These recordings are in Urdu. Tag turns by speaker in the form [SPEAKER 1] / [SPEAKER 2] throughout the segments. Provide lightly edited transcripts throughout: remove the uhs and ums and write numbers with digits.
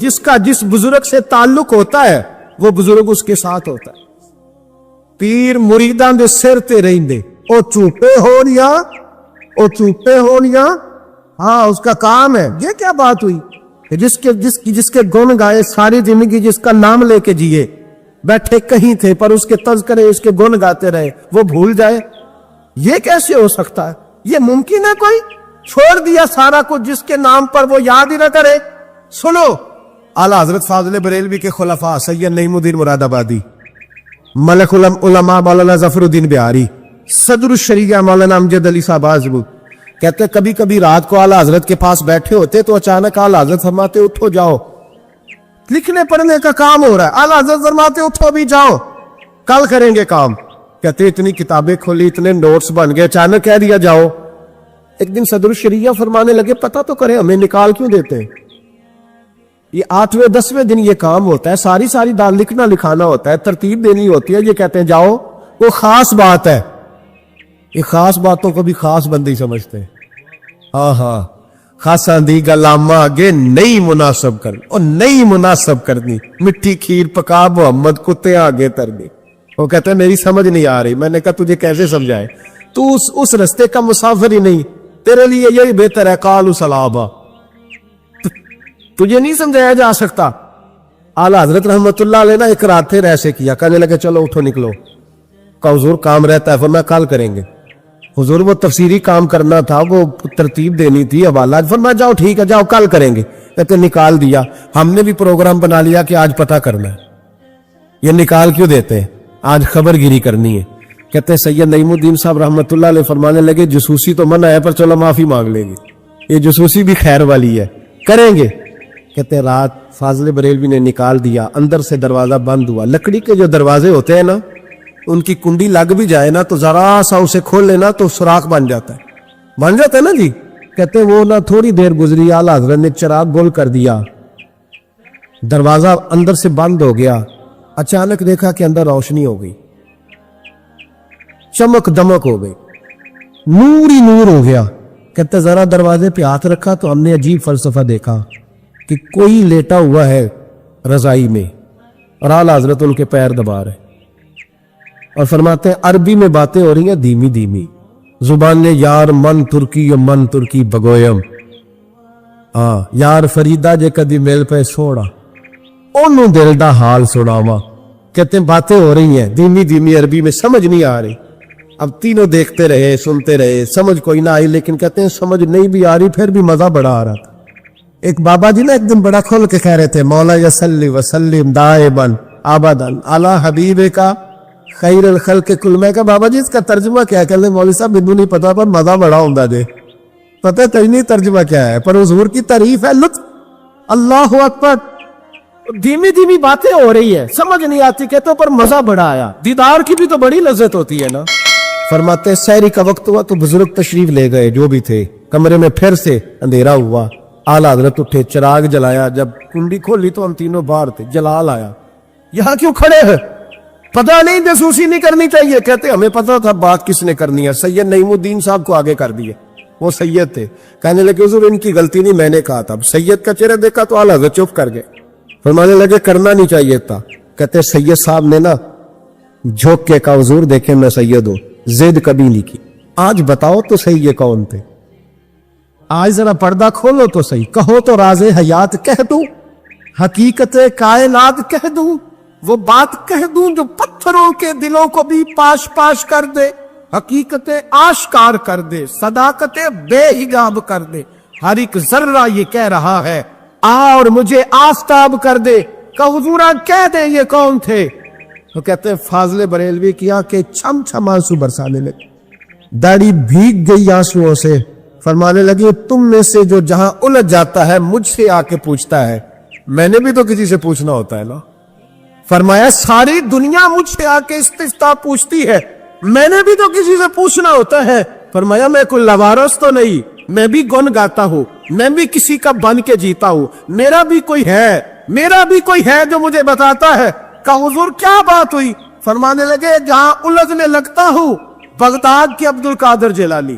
[SPEAKER 1] جس کا جس بزرگ سے تعلق ہوتا ہے وہ بزرگ اس کے ساتھ ہوتا ہے. پیر مریداں دے سر تے رہندے او چوپے ہونیاں ہاں اس کا کام ہے. یہ کیا بات ہوئی کہ جس کے گن گائے ساری زندگی, جس کا نام لے کے جیے, بیٹھے کہیں تھے پر اس کے تذکرے اس کے گن گاتے رہے, وہ بھول جائے؟ یہ کیسے ہو سکتا ہے؟ یہ ممکن ہے؟ کوئی چھوڑ دیا سارا کچھ جس کے نام پر وہ یاد ہی نہ کرے. سنو, اعلیٰ حضرت فاضل بریلوی کے خلفاء سید نعیم الدین مراد آبادی, ملک علماء مولانا ظفر الدین بہاری, صدر الشریعہ مولانا امجد علی صاحب آزمود کہتے ہیں کبھی کبھی رات کو اعلیٰ حضرت کے پاس بیٹھے ہوتے تو اچانک اعلیٰ حضرت فرماتے اٹھو جاؤ, لکھنے پڑھنے کا کام ہو رہا ہے, اعلیٰ حضرت فرماتے اٹھو بھی جاؤ کل کریں گے کام. کہتے اتنی کتابیں کھولی, اتنے نوٹس بن گئے, اچانک کہہ دیا جاؤ. ایک دن صدر الشریعہ فرمانے لگے پتہ تو کریں ہمیں نکال کیوں دیتے ہیں؟ یہ 8ویں 10ویں دن یہ کام ہوتا ہے, ساری دال لکھنا لکھانا ہوتا ہے, ترتیب دینی ہوتی ہے. یہ کہتے ہیں جاؤ, وہ خاص بات ہے. یہ خاص باتوں کو بھی خاص بندی سمجھتے ہیں. ہاں خاصاں دی گلاما آگے نہیں مناسب کرنی, اور نہیں مناسب کرنی. مٹھی کھیر پکا محمد کتے آگے تر دی. وہ کہتے ہیں میری سمجھ نہیں آ رہی. میں نے کہا تجھے کیسے سمجھائے, تو اس رستے کا مسافر ہی نہیں, تیرے لیے یہی بہتر ہے قالوا سلاما. تجھے نہیں سمجھایا جا سکتا. اعلیٰ حضرت رحمت اللہ علیہ ایک رات پھر ایسے کیا, کہنے لگے چلو اٹھو نکلو. کہا حضور کام رہتا ہے, فرمایا کل کریں گے. حضور وہ تفسیری کام کرنا تھا, وہ ترتیب دینی تھی, حوالہ, فرمایا جاؤ ٹھیک ہے جاؤ کل کریں گے. کہتے نکال دیا. ہم نے بھی پروگرام بنا لیا کہ آج پتہ کرنا ہے. یہ نکال کیوں دیتے ہیں؟ آج خبر گیری کرنی ہے. کہتے سید نعیم الدین صاحب رحمت اللہ علیہ فرمانے لگے جسوسی تو منع ہے پر چلو معافی مانگ لیں گے, یہ جسوسی بھی خیر والی ہے, کریں گے. کہتے ہیں رات فاضل بریلوی نے نکال دیا, اندر سے دروازہ بند ہوا. لکڑی کے جو دروازے ہوتے ہیں نا, ان کی کنڈی لگ بھی جائے نا تو ذرا سا اسے کھول لینا تو سوراخ بن جاتا ہے نا جی. کہتے ہیں وہ نہ تھوڑی دیر گزری, اعلیٰ حضرت نے چراغ گول کر دیا, دروازہ اندر سے بند ہو گیا. اچانک دیکھا کہ اندر روشنی ہو گئی, چمک دمک ہو گئی, نور ہی نور ہو گیا. کہتے ذرا دروازے پہ ہاتھ رکھا تو ہم نے عجیب فلسفہ دیکھا کہ کوئی لیٹا ہوا ہے رضائی میں اور اعلیٰ حضرت ان کے پیر دبا رہے, اور فرماتے ہیں عربی میں باتیں ہو رہی ہیں دھیمی دھیمی. زبان نے یار من ترکی بگویم, یار فریدہ جے کدی مل پہ سوڑا انہوں دل دا حال سناوا. کہتے ہیں باتیں ہو رہی ہیں دھیمی دھیمی عربی میں, سمجھ نہیں آ رہی. اب تینوں دیکھتے رہے سنتے رہے, سمجھ کوئی نہ آئی, لیکن کہتے ہیں سمجھ نہیں بھی آ رہی پھر بھی مزہ بڑا آ رہا تھا. ایک بابا جی نا ایک دن بڑا کھول کے کہہ رہے تھے مولا یصلی وسلم دائما ابدا علی حبیب کا خیر الخلق کل. میں کہا بابا جی اس کا ترجمہ کیا ہے؟ کہتے ہیں مولوی صاحب مجھے نہیں پتا پر مزہ بڑا ہوندا جے. پتہ ہے نہیں ترجمہ کیا ہے, پر حضور کی تعریف ہے, لطف. اللہ اکبر. دھیمی دھیمی باتیں ہو رہی ہے, سمجھ نہیں آتی, کہتے ہیں پر مزہ بڑا آیا. دیدار کی بھی تو بڑی لذت ہوتی ہے نا. فرماتے سحری کا وقت ہوا تو بزرگ تشریف لے گئے جو بھی تھے. کمرے میں پھر سے اندھیرا ہوا. اعلیٰ حضرت اٹھے, چراغ جلایا, جب کنڈی کھولی تو ہم تینوں باہر تھے. جلال آیا, یہاں کیوں کھڑے ہیں؟ پتہ نہیں جاسوسی نہیں کرنی چاہیے. کہتے ہمیں پتہ تھا بات کس نے کرنی ہے, سید نعیم الدین صاحب کو آگے کر دیے. وہ سید تھے. کہنے لگے حضور ان کی غلطی نہیں, میں نے کہا تھا. سید کا چہرہ دیکھا تو اعلیٰ حضرت چپ کر گئے, فرمانے لگے کرنا نہیں چاہیے تھا. کہتے سید صاحب نے نا جھوک کے کہا حضور دیکھیں میں سید ہوں, زد کبھی نہیں کی. آج بتاؤ تو صحیح یہ کون تھے؟ آج ذرا پردہ کھولو تو صحیح, کہو تو راز حیات کہہ دوں, حقیقت کائنات کہہ دوں, وہ بات کہہ دوں جو پتھروں کے دلوں کو بھی پاش پاش کر دے, حقیقت آشکار کر دے, صداقت بے حجاب کر دے. ہر ایک ذرہ یہ کہہ رہا ہے آ اور مجھے آفتاب کر دے. کہ حضورہ کہہ دیں یہ کون تھے؟ تو کہتے ہیں فاضل بریلوی کی آنکھیں چھم چھم آنسو برسانے لگے, داڑھی بھیگ گئی آنسوؤں سے. فرمانے لگی تم میں سے جو جہاں الجھ جاتا ہے مجھ سے آ کے پوچھتا ہے, میں نے بھی تو کسی سے پوچھنا ہوتا ہے نا. فرمایا ساری دنیا مجھ سے آ کے استفتاء پوچھتی ہے, میں نے بھی تو کسی سے پوچھنا ہوتا ہے. فرمایا میں کوئی لوارث تو نہیں, میں بھی گن گاتا ہوں, میں بھی کسی کا بن کے جیتا ہوں, میرا بھی کوئی ہے جو مجھے بتاتا ہے. کہ حضور کیا بات ہوئی؟ فرمانے لگے جہاں الجھنے لگتا ہوں بغداد کے عبد القادر جیلانی,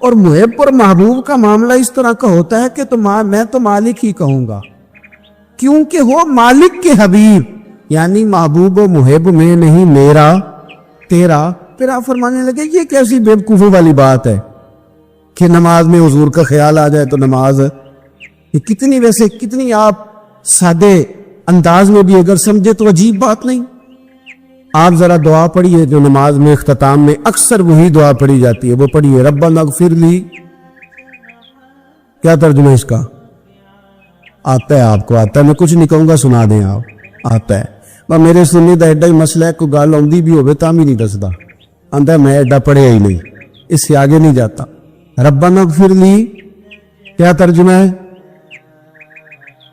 [SPEAKER 2] اور محب اور محبوب کا معاملہ اس طرح کا ہوتا ہے کہ میں تو مالک ہی کہوں گا، کیونکہ وہ مالک کے حبیب، یعنی محبوب و محب میں نہیں میرا تیرا۔ پھر آپ فرمانے لگے یہ کیسی بیوقوفی والی بات ہے کہ نماز میں حضور کا خیال آ جائے تو نماز، یہ کتنی آپ سادے انداز میں بھی اگر سمجھے تو عجیب بات نہیں۔ آپ ذرا دعا پڑھیے جو نماز میں اختتام میں اکثر وہی دعا پڑھی جاتی ہے، وہ پڑھیے ربنا اغفر لی۔ کیا ترجمہ اس کا؟ آتا ہے آپ کو؟ آتا ہے؟ میں کچھ نہیں کہوں گا، سنا دیں آپ، آتا ہے۔ میرے سنی دا ایڈا ہی مسئلہ ہے، کوئی گال آؤندی بھی ہوئے تام ہی نہیں دستا، آندا ہے میں ایڈا پڑھیا ہی نہیں، اس سے آگے نہیں جاتا۔ ربنا اغفر لی کیا ترجمہ ہے؟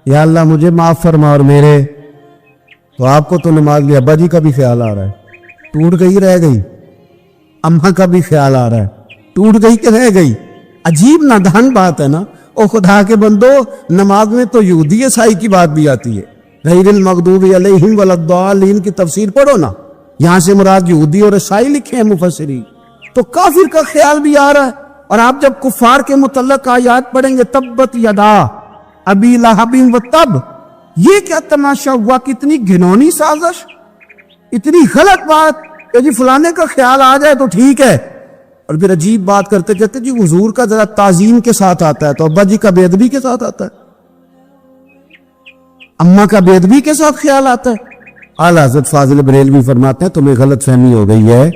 [SPEAKER 2] یا اللہ مجھے معاف فرما اور میرے، تو آپ کو تو نماز میں ابا جی کا بھی خیال آ رہا ہے، ٹوٹ گئی رہ گئی، اماں کا بھی خیال آ رہا ہے، ٹوٹ گئی کہ رہ گئی؟ عجیب نادان بات ہے نا۔ او خدا کے بندو، نماز میں تو یہودی عیسائی کی بات بھی آتی ہے، غیر المغضوب علیہم ولا الضالین کی تفسیر پڑھو نا، یہاں سے مراد یہودی اور عیسائی لکھے ہیں مفسرین، تو کافر کا خیال بھی آ رہا ہے۔ اور آپ جب کفار کے متعلق آیات پڑھیں گے تبت یدا ابی لہب و تب، یہ کیا تماشا ہوا، کتنی گھنونی سازش، اتنی غلط بات کہ جی فلانے کا خیال آ جائے تو ٹھیک ہے، اور پھر عجیب بات کرتے کہتے جی حضور کا ذرا تعظیم کے ساتھ آتا ہے تو ابا جی کا بے ادبی کے ساتھ آتا ہے، اماں کا بے ادبی کے ساتھ خیال آتا ہے۔ اعلیٰ حضرت فاضل بریلوی فرماتے ہیں تمہیں غلط فہمی ہو گئی ہے،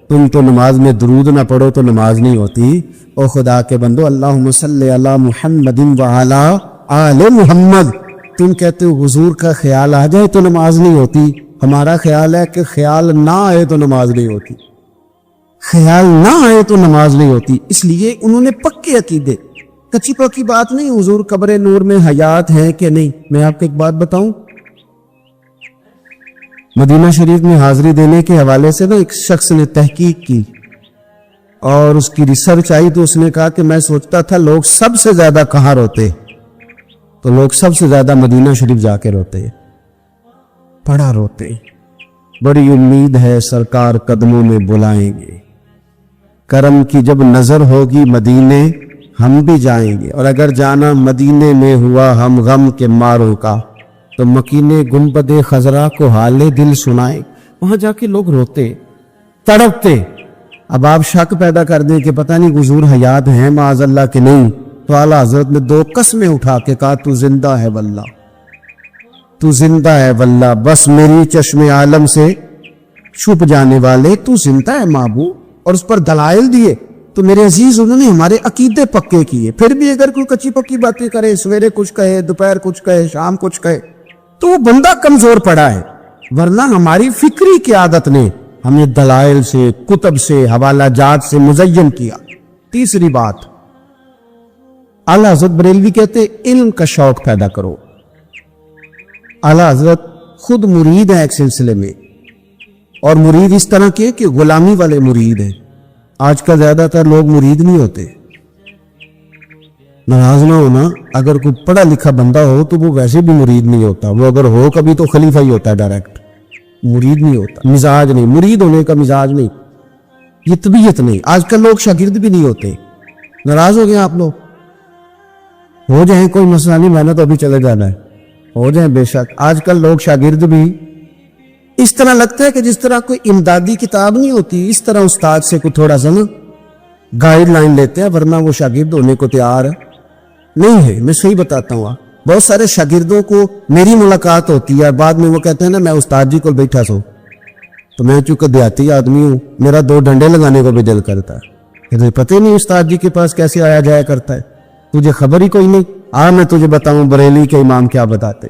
[SPEAKER 2] تم تو نماز میں درود نہ پڑھو تو نماز نہیں ہوتی۔ او خدا کے بندو، اللہم صلی علی محمد وعلی آل محمد، تم کہتے ہو حضور کا خیال آ جائے تو نماز نہیں ہوتی، ہمارا خیال ہے کہ خیال نہ آئے تو نماز نہیں ہوتی، خیال نہ آئے تو نماز نہیں ہوتی۔ اس لیے انہوں نے پکے عقیدے، کچی پکی بات نہیں، حضور قبر نور میں حیات ہیں کہ نہیں۔ میں آپ کو ایک بات بتاؤں، مدینہ شریف میں حاضری دینے کے حوالے سے نا ایک شخص نے تحقیق کی اور اس کی ریسرچ آئی تو اس نے کہا کہ میں سوچتا تھا لوگ سب سے زیادہ کہاں روتے، تو لوگ سب سے زیادہ مدینہ شریف جا کے روتے، بڑا روتے۔ بڑی امید ہے سرکار قدموں میں بلائیں گے، کرم کی جب نظر ہوگی مدینے ہم بھی جائیں گے، اور اگر جانا مدینے میں ہوا ہم غم کے ماروں کا تو مکینے گنبد خضرا کو حال دل سنائے۔ وہاں جا کے لوگ روتے، تڑپتے۔ اب آپ شک پیدا کر دیں کہ پتہ نہیں حضور حیات ہیں معاذ اللہ کہ نہیں، تو اعلیٰ حضرت نے 2 قسمیں اٹھا کے کہا تو زندہ ہے واللہ، تو زندہ ہے واللہ، بس میری چشم عالم سے چھپ جانے والے تو زندہ ہے محبوب، اور اس پر دلائل دیے۔ تو میرے عزیز انہوں نے ہمارے عقیدے پکے کیے۔ پھر بھی اگر کوئی کچی پکی باتیں کرے، سویرے کچھ کہے، دوپہر کچھ کہے، شام کچھ کہے، تو وہ بندہ کمزور پڑا ہے، ورنہ ہماری فکری قیادت نے ہمیں دلائل سے، کتب سے، حوالہ جات سے مزین کیا۔ تیسری بات، اعلیٰ حضرت بریلوی کہتے علم کا شوق پیدا کرو۔ اعلیٰ حضرت خود مرید ہے ایک سلسلے میں، اور مرید اس طرح کے کہ غلامی والے مرید ہیں۔ آج کا زیادہ تر لوگ مرید نہیں ہوتے، ناراض نہ ہونا، اگر کوئی پڑھا لکھا بندہ ہو تو وہ ویسے بھی مرید نہیں ہوتا، وہ اگر ہو کبھی تو خلیفہ ہی ہوتا ہے ڈائریکٹ، مرید نہیں ہوتا، مزاج نہیں، مرید ہونے کا مزاج نہیں، یہ طبیعت نہیں۔ آج کل لوگ شاگرد بھی نہیں ہوتے، ناراض ہو گئے آپ لوگ، ہو جائیں کوئی مسئلہ نہیں، میں نے تو ابھی چلے جانا ہے، ہو جائیں بے شک۔ آج کل لوگ شاگرد بھی اس طرح لگتا ہے کہ جس طرح کوئی امدادی کتاب نہیں ہوتی، اس طرح استاد سے کوئی تھوڑا سا نا گائیڈ لائن لیتے ہیں، ورنہ وہ شاگرد ہونے کو تیار نہیں ہے۔ میں صحیح بتاتا ہوں، بہت سارے شاگردوں کو میری ملاقات ہوتی ہے، بعد میں وہ کہتے ہیں نا میں استاد جی کو بیٹھا سو، تو میں چونکہ دیہاتی آدمی ہوں، میرا 2 ڈنڈے لگانے کو بھی دل کرتا ہے، کہ پتہ نہیں استاد جی کے پاس کیسے آیا جایا کرتا ہے، تجھے خبر ہی کوئی نہیں۔ میں تجھے بتاؤں بریلی کے امام کیا بتاتے۔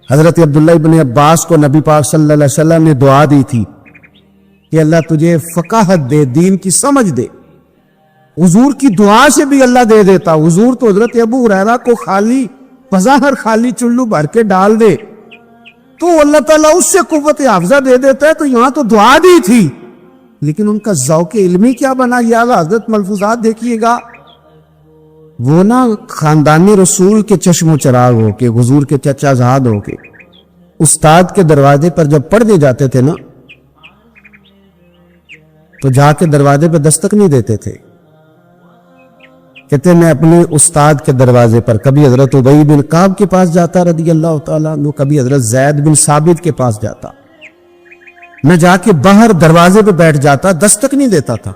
[SPEAKER 2] حضرت عبداللہ ابن عباس کو نبی پاک صلی اللہ علیہ وسلم نے دعا دی تھی کہ اللہ تجھے فقاہت دے، دین کی سمجھ دے۔ حضور کی دعا سے بھی اللہ دے دیتا۔ حضور تو حضرت ابو ہریرہ کو خالی بظاہر خالی چلو بھر کے ڈال دے تو اللہ تعالیٰ اس سے قوت حافظہ دے دیتا ہے، تو یہاں تو دعا دی تھی، لیکن ان کا ذوق علمی کیا بنا۔ یہ اعلیٰ حضرت ملفوظات دیکھیے گا، وہ نا خاندان رسول کے چشم و چراغ ہو کے، حضور کے چچا زاد ہو کے، استاد کے دروازے پر جب پڑھنے جاتے تھے نا تو جا کے دروازے پہ دستک نہیں دیتے تھے، کہتے میں اپنے استاد کے دروازے پر کبھی حضرت ابی بن کعب کے پاس جاتا رضی اللہ تعالیٰ عنہ، کبھی حضرت زید بن ثابت کے پاس جاتا، میں جا کے باہر دروازے پہ بیٹھ جاتا، دستک نہیں دیتا تھا،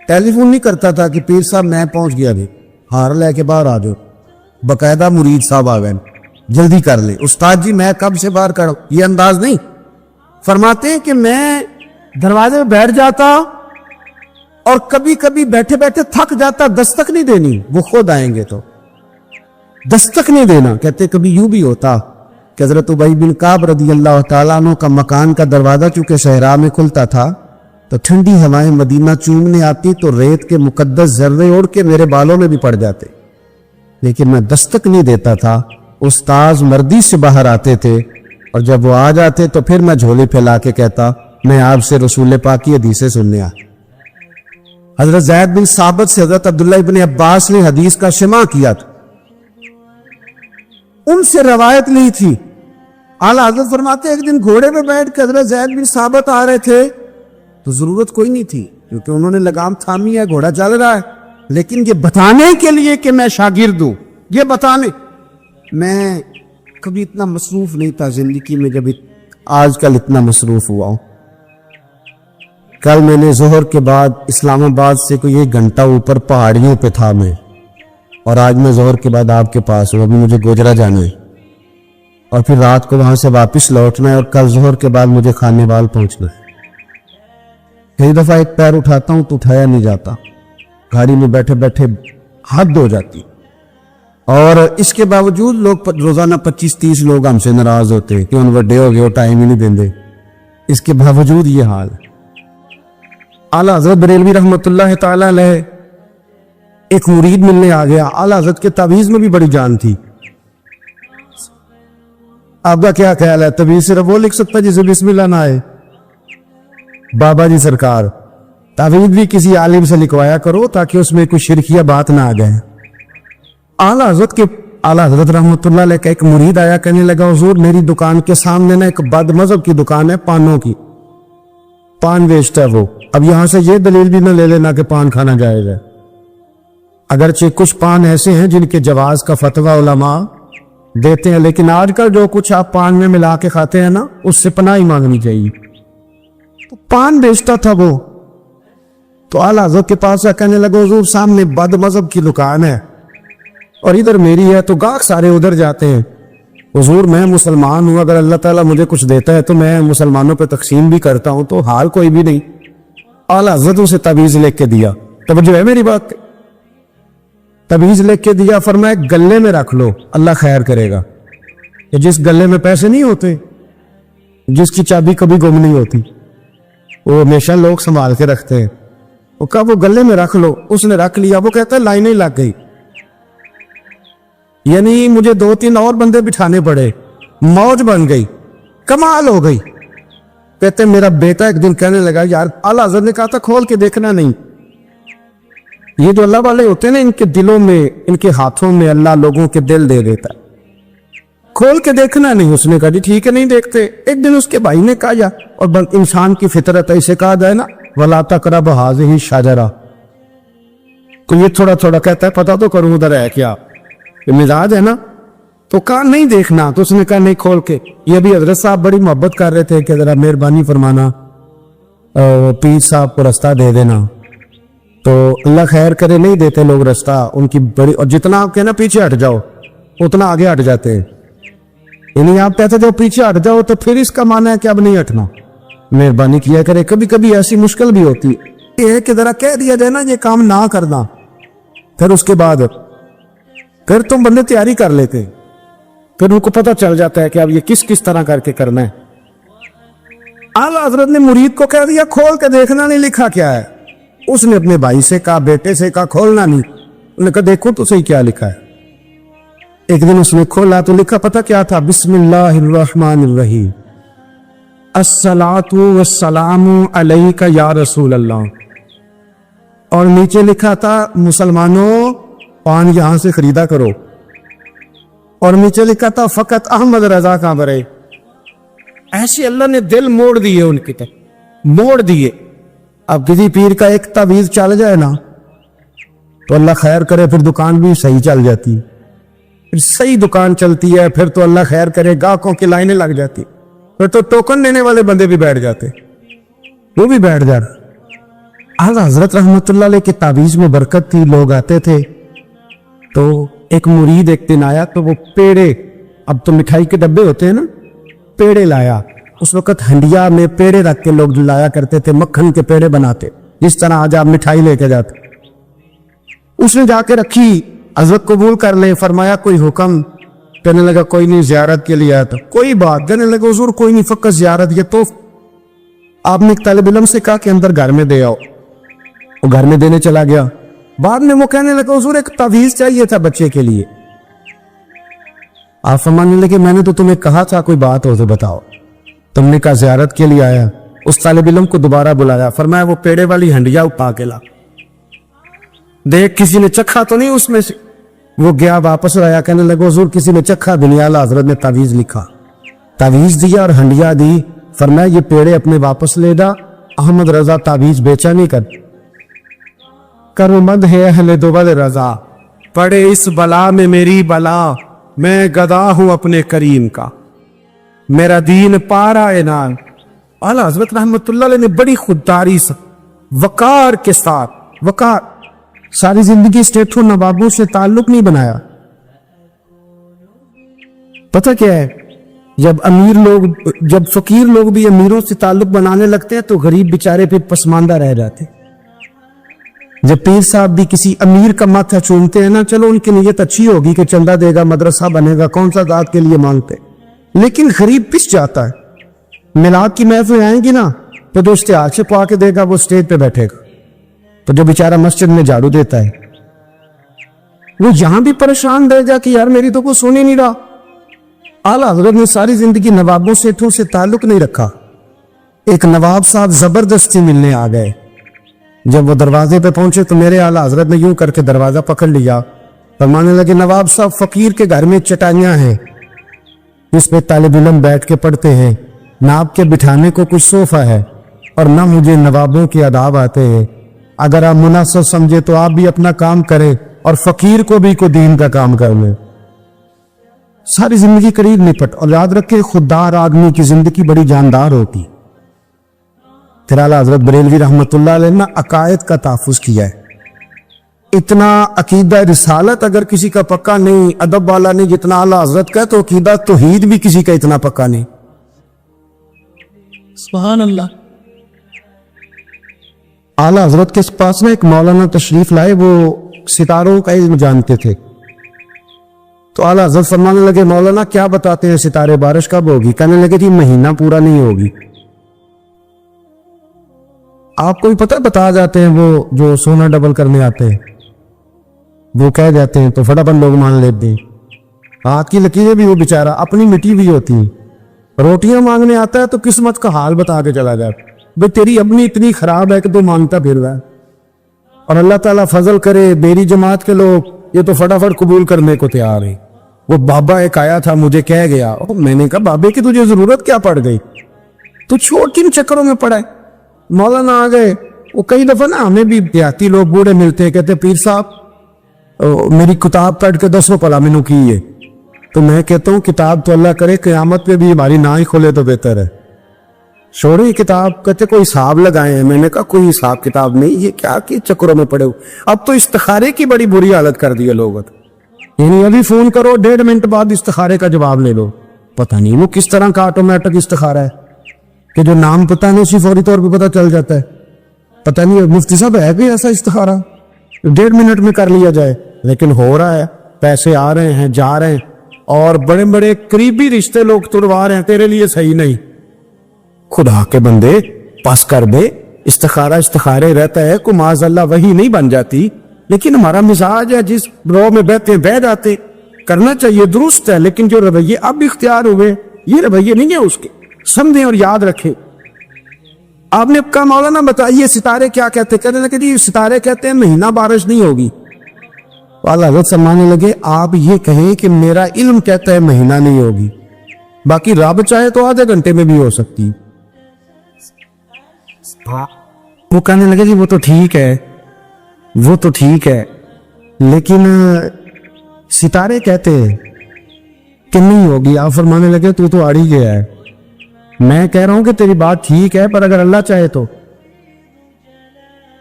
[SPEAKER 2] ٹیلی فون نہیں کرتا تھا کہ پیر صاحب میں پہنچ گیا، بھی ہار لے کے باہر آ جاؤ، باقاعدہ مرید صاحب آ گئے، جلدی کر لیں استاد جی میں کب سے باہر کروں، یہ انداز نہیں۔ فرماتے ہیں کہ میں دروازے پہ بیٹھ جاتا اور کبھی کبھی بیٹھے بیٹھے تھک جاتا، دستک نہیں دینی، وہ خود آئیں گے تو دستک نہیں دینا۔ کہتے کبھی یوں بھی ہوتا کہ حضرت ابی بن کعب رضی اللہ تعالیٰ عنہ کا مکان کا دروازہ چونکہ صحرا میں کھلتا تھا تو ٹھنڈی ہوائیں مدینہ چومنے آتی تو ریت کے مقدس ذرے اڑ کے میرے بالوں میں بھی پڑ جاتے، لیکن میں دستک نہیں دیتا تھا۔ استاذ مردی سے باہر آتے تھے اور جب وہ آ جاتے تو پھر میں جھولی پھیلا کے کہتا میں آپ سے رسول پاک کی حدیثیں سننے آیا۔ حضرت زید بن ثابت سے حضرت عبداللہ ابن عباس نے حدیث کا شمع کیا تھا، ان سے روایت لی تھی۔ اعلیٰ حضرت فرماتے ایک دن گھوڑے پہ بیٹھ کے حضرت زید بن ثابت آ رہے تھے تو ضرورت کوئی نہیں تھی کیونکہ انہوں نے لگام تھامی ہے، گھوڑا چل رہا ہے، لیکن یہ بتانے کے لیے کہ میں شاگرد ہوں، یہ بتانے میں کبھی اتنا مصروف نہیں تھا زندگی میں جب آج کل اتنا مصروف ہوا ہوں۔ کل میں نے ظہر کے بعد اسلام آباد سے کوئی 1 گھنٹہ اوپر پہاڑیوں پہ تھا میں، اور آج میں ظہر کے بعد آپ کے پاس ہوں، ابھی مجھے گوجرا جانا ہے اور پھر رات کو وہاں سے واپس لوٹنا ہے اور کل ظہر کے بعد مجھے خانے وال پہنچنا ہے۔ کئی دفعہ ایک پیر اٹھاتا ہوں تو اٹھایا نہیں جاتا، گاڑی میں بیٹھے بیٹھے حد ہو جاتی، اور اس کے باوجود لوگ روزانہ 25-30 لوگ ہم سے ناراض ہوتے کہ ان وڈے ہو گئے وہ ٹائم ہی نہیں دیندے، اس کے باوجود یہ حال ہے۔ اعلیٰ حضرت بریلوی رحمۃ اللہ تعالی علیہ ایک مرید ملنے آ گیا، اعلیٰ حضرت کے تعویذ میں بھی بڑی جان تھی۔ آپ کا کیا خیال ہے تعویذ صرف وہ لکھ سکتا جسے بسم اللہ نہ آئے؟ بابا جی سرکار تعویذ بھی کسی عالم سے لکھوایا کرو تاکہ اس میں کوئی شرکیہ بات نہ آ جائے۔ اعلیٰ حضرت رحمۃ اللہ علیہ کا ایک مرید آیا، کہنے لگا حضور میری دکان کے سامنے نا ایک بد مذہب کی دکان ہے، پانوں کی، پان بیچتا ہے وہ، اب یہاں سے یہ دلیل بھی نہ لے لینا کہ پان کھانا جائز ہے، اگرچہ کچھ پان ایسے ہیں جن کے جواز کا فتویٰ علماء دیتے ہیں، لیکن آج کل جو کچھ آپ پان میں ملا کے کھاتے ہیں نا اس سے پناہ ہی مانگنی چاہیے۔ تو پان بیچتا تھا وہ، تو اعلیٰ حضرت کے پاس کہنے لگا حضور سامنے بد مذہب کی دکان ہے اور ادھر میری ہے، تو گاہک سارے ادھر جاتے ہیں، حضور میں مسلمان ہوں، اگر اللہ تعالیٰ مجھے کچھ دیتا ہے تو میں مسلمانوں پہ تقسیم بھی کرتا ہوں، تو حال کوئی بھی نہیں۔ اعلیٰ حضرت اسے تعویذ لکھ کے دیا، توجہ ہے میری بات، تعویذ لکھ کے دیا، فرمایا گلے میں رکھ لو اللہ خیر کرے گا، کہ جس گلے میں پیسے نہیں ہوتے، جس کی چابی کبھی گم نہیں ہوتی، وہ ہمیشہ لوگ سنبھال کے رکھتے ہیں، وہ کہا وہ گلے میں رکھ لو، اس نے رکھ لیا، وہ کہتا ہے لائنیں لگ گئی، یعنی مجھے 2-3 اور بندے بٹھانے پڑے، موج بن گئی، کمال ہو گئی۔ کہتے میرا بیٹا ایک دن کہنے لگا یار اعلیٰ حضرت نے کہا تھا کھول کے دیکھنا نہیں، یہ جو اللہ والے ہوتے ہیں نا ان کے دلوں میں، ان کے ہاتھوں میں اللہ لوگوں کے دل دے دیتا ہے، کھول کے دیکھنا نہیں۔ اس نے کہا جی ٹھیک ہے نہیں دیکھتے۔ ایک دن اس کے بھائی نے کہا یا اور انسان کی فطرت ہے، اسے کہا جائے نا وَلَا تَقْرَبُوا هَٰذِهِ الشَّجَرَةَ، تو یہ تھوڑا تھوڑا کہتا ہے پتہ تو کروں ادھر ہے کیا، یہ مزاج ہے نا، تو کہا نہیں دیکھنا، تو اس نے کہا نہیں کھول کے۔ یہ بھی حضرت صاحب بڑی محبت کر رہے تھے کہ ذرا مہربانی فرمانا پیر صاحب کو رستہ دے دینا، تو اللہ خیر کرے نہیں دیتے لوگ رستہ، ان کی بڑی، اور جتنا آپ کہنا پیچھے ہٹ جاؤ اتنا آگے ہٹ جاتے ہیں، یعنی آپ کہتے جو پیچھے ہٹ جاؤ تو پھر اس کا معنی ہے کہ اب نہیں ہٹنا، مہربانی کیا کرے۔ کبھی کبھی ایسی مشکل بھی ہوتی یہ ہے کہ ذرا کہہ دیا جائے نا یہ کام نہ کرنا، پھر اس کے بعد پھر تم بندے تیاری کر لیتے، پھر ان کو پتہ چل جاتا ہے کہ اب یہ کس طرح کر کے کرنا ہے۔ اعلیٰ حضرت نے مرید کو کہہ دیا کھول کے دیکھنا نہیں، لکھا کیا ہے؟ اس نے اپنے بھائی سے کہا، بیٹے سے کہا کھولنا نہیں، انہوں نے کہا دیکھو تو صحیح کیا لکھا ہے۔ ایک دن اس نے کھولا تو لکھا پتہ کیا تھا؟ بسم اللہ الرحمن الرحیم، الصلاۃ والسلام علیک یا رسول اللہ، اور نیچے لکھا تھا مسلمانوں پان یہاں سے خریدا کرو، اور نیچے لکھا تھا فقط احمد رضا کا برے۔ ایسے اللہ نے دل موڑ دیے ان کی طرف، موڑ دیے۔ اب کسی پیر کا ایک تعویذ چل جائے نا تو اللہ خیر کرے پھر دکان بھی صحیح چل جاتی ہے، پھر صحیح دکان چلتی ہے، پھر تو اللہ خیر کرے گاہکوں کی لائنیں لگ جاتی، پھر تو ٹوکن لینے والے بندے بھی بیٹھ جاتے، وہ بھی بیٹھ جا رہا۔ اعلیٰ حضرت رحمت اللہ علیہ کے تعویذ میں برکت تھی، لوگ آتے تھے تو ایک مرید ایک دن آیا تو وہ پیڑے، اب تو مٹھائی کے ڈبے ہوتے ہیں نا، پیڑے لایا۔ اس وقت ہنڈیا میں پیڑے رکھ کے لوگ لایا کرتے تھے، مکھن کے پیڑے بناتے جس طرح آج آپ مٹھائی لے کے جاتے۔ اس نے جا کے رکھی، حضرت قبول کر لے، فرمایا کوئی حکم؟ کہنے لگا کوئی نہیں، زیارت کے لیے آیا تھا۔ کوئی بات؟ کہنے لگا حضور کوئی نہیں، فقط زیارت۔ یہ تو آپ نے ایک طالب علم سے کہا کہ اندر گھر میں دے آؤ، وہ گھر میں دینے چلا گیا۔ بعد میں وہ کہنے لگا حضور ایک تعویذ چاہیے تھا بچے کے لیے۔ آپ فرمانے لگے میں نے تو تمہیں کہا تھا کوئی بات ہو تو بتاؤ، تم نے کہا زیارت کے لیے آیا۔ اس طالب علم کو دوبارہ بلایا، فرمایا وہ پیڑے والی ہنڈیا اٹھا کے لا، دیکھ کسی نے چکھا تو نہیں اس میں سے۔ وہ گیا واپس آیا، کہنے لگا حضور کسی نے چکھا بھی نہیں، اعلیٰ حضرت نے تعویذ لکھا، تعویذ دیا اور ہنڈیا دی، فرمایا یہ پیڑے اپنے واپس لے جا، احمد رضا تعویذ بیچا نہیں کرمند ہے اہل دول رضا، پڑے اس بلا میں میری بلا، میں گدا ہوں اپنے کریم کا، میرا دین پارا انان۔ اعلیٰ حضرت رحمت اللہ علیہ نے بڑی خودداری سے، وقار کے ساتھ، وقار، ساری زندگی اسٹیٹوں نوابوں سے تعلق نہیں بنایا۔ پتہ کیا ہے، جب فقیر لوگ بھی امیروں سے تعلق بنانے لگتے ہیں تو غریب بیچارے پہ پسماندہ رہ جاتے۔ جب پیر صاحب بھی کسی امیر کا ماتھا چومتے ہیں نا، چلو ان کی نیت اچھی ہوگی کہ چندہ دے گا، مدرسہ بنے گا، کون سا ذات کے لیے مانگتے، لیکن غریب پس جاتا ہے۔ میلاد کی محفل آئیں گی نا تو جو اشتہار سے پا کے دے گا وہ سٹیج پہ بیٹھے گا، تو جو بیچارہ مسجد میں جھاڑو دیتا ہے وہ یہاں بھی پریشان رہ جا کہ یار میری تو کوئی سن ہی نہیں رہا۔ اعلیٰ حضرت نے ساری زندگی نوابوں سیٹھوں سے تعلق نہیں رکھا۔ ایک نواب صاحب زبردستی ملنے آ گئے، جب وہ دروازے پہ پہنچے تو میرے اعلیٰ حضرت نے یوں کر کے دروازہ پکڑ لیا، فرمانے لگے نواب صاحب فقیر کے گھر میں چٹائیاں ہیں جس پہ طالب علم بیٹھ کے پڑھتے ہیں، نہ آپ کے بٹھانے کو کچھ صوفہ ہے اور نہ مجھے نوابوں کے آداب آتے ہیں، اگر آپ مناسب سمجھے تو آپ بھی اپنا کام کریں اور فقیر کو بھی کوئی دین کا کام کر لیں۔ ساری زندگی قریب نپٹ، اور یاد رکھے خوددار آدمی کی زندگی بڑی جاندار ہوتی۔ پھر اعلیٰ حضرت بریلوی رحمت اللہ علیہ نے عقائد کا تحفظ کیا ہے۔ اتنا عقیدہ رسالت اگر کسی کا پکا نہیں، ادب والا نہیں جتنا اعلیٰ حضرت کا، تو عقیدہ توحید بھی کسی کا اتنا پکا نہیں۔
[SPEAKER 3] سبحان اللہ۔
[SPEAKER 2] اعلیٰ حضرت کے پاس میں ایک مولانا تشریف لائے، وہ ستاروں کا علم جانتے تھے، تو اعلیٰ حضرت فرمانے لگے مولانا کیا بتاتے ہیں ستارے، بارش کب ہوگی؟ کہنے لگے جی مہینہ پورا نہیں ہوگی۔ آپ کو بھی پتہ بتا جاتے ہیں، وہ جو سونا ڈبل کرنے آتے ہیں وہ کہہ جاتے ہیں تو فٹافٹ لوگ مان لیتے ہیں۔ ہاتھ کی لکیریں بھی وہ بیچارہ اپنی مٹی بھی ہوتی ہیں، روٹیاں مانگنے آتا ہے تو قسمت کا حال بتا کے چلا جاتا ہے، بھئی تیری اپنی اتنی خراب ہے کہ تو مانگتا پھر رہا ہے، اور اللہ تعالیٰ فضل کرے میری جماعت کے لوگ یہ تو فٹافٹ قبول کرنے کو تیار ہیں۔ وہ بابا ایک آیا تھا مجھے کہہ گیا، میں نے کہا بابے کی تجھے ضرورت کیا پڑ گئی، تو چھوڑ کن چکروں میں پڑا ہے۔ مولانا آ گئے، وہ کئی دفعہ نا ہمیں بھی دیہاتی لوگ بوڑھے ملتے ہیں، کہتے پیر صاحب میری کتاب پڑھ کے دسو پلا مینوں کی ہے، تو میں کہتا ہوں کتاب تو اللہ کرے قیامت پہ بھی ہماری نہ ہی کھولے تو بہتر ہے، چھوڑے کتاب۔ کہتے کوئی حساب لگائے ہیں، میں نے کہا کوئی حساب کتاب نہیں، یہ کیا کہ چکروں میں پڑے ہو۔ اب تو استخارے کی بڑی بری حالت کر دی ہے لوگوں، یعنی ابھی فون کرو 1.5 منٹ بعد استخارے کا جواب لے لو، پتہ نہیں وہ کس طرح کا آٹومیٹک استخارہ ہے کہ جو نام پتہ نہیں اسی فوری طور پہ پتہ چل جاتا ہے۔ پتہ نہیں مفتی صاحب ہے کوئی ایسا استخارہ 1.5 منٹ میں کر لیا جائے، لیکن ہو رہا ہے، پیسے آ رہے ہیں جا رہے ہیں، اور بڑے بڑے قریبی رشتے لوگ تڑوا رہے ہیں تیرے لیے صحیح نہیں۔ خدا کے بندے پاس کر دے، استخارے رہتا ہے، کو معاذ اللہ وہی نہیں بن جاتی، لیکن ہمارا مزاج ہے جس رو میں بیٹھتے ہیں بہ جاتے، کرنا چاہیے درست ہے، لیکن جو رویے اب اختیار ہوئے یہ رویے نہیں ہیں اس کے، سمجھیں اور یاد رکھیں۔ آپ نے کہا مولانا بتائیے ستارے کیا کہتے ہیں؟ کہنے لگے جی ستارے کہتے ہیں مہینہ بارش نہیں ہوگی۔ اعلیٰ حضرت سمجھانے لگے آپ یہ کہیں کہ میرا علم کہتا ہے مہینہ نہیں ہوگی، باقی رب چاہے تو آدھے گھنٹے میں بھی ہو سکتی۔ وہ کہنے لگے جی وہ تو ٹھیک ہے، لیکن ستارے کہتے ہیں کہ نہیں ہوگی. آپ فرمانے لگے تو اڑ ہی گیا ہے. میں کہہ رہا ہوں کہ تیری بات ٹھیک ہے پر اگر اللہ چاہے تو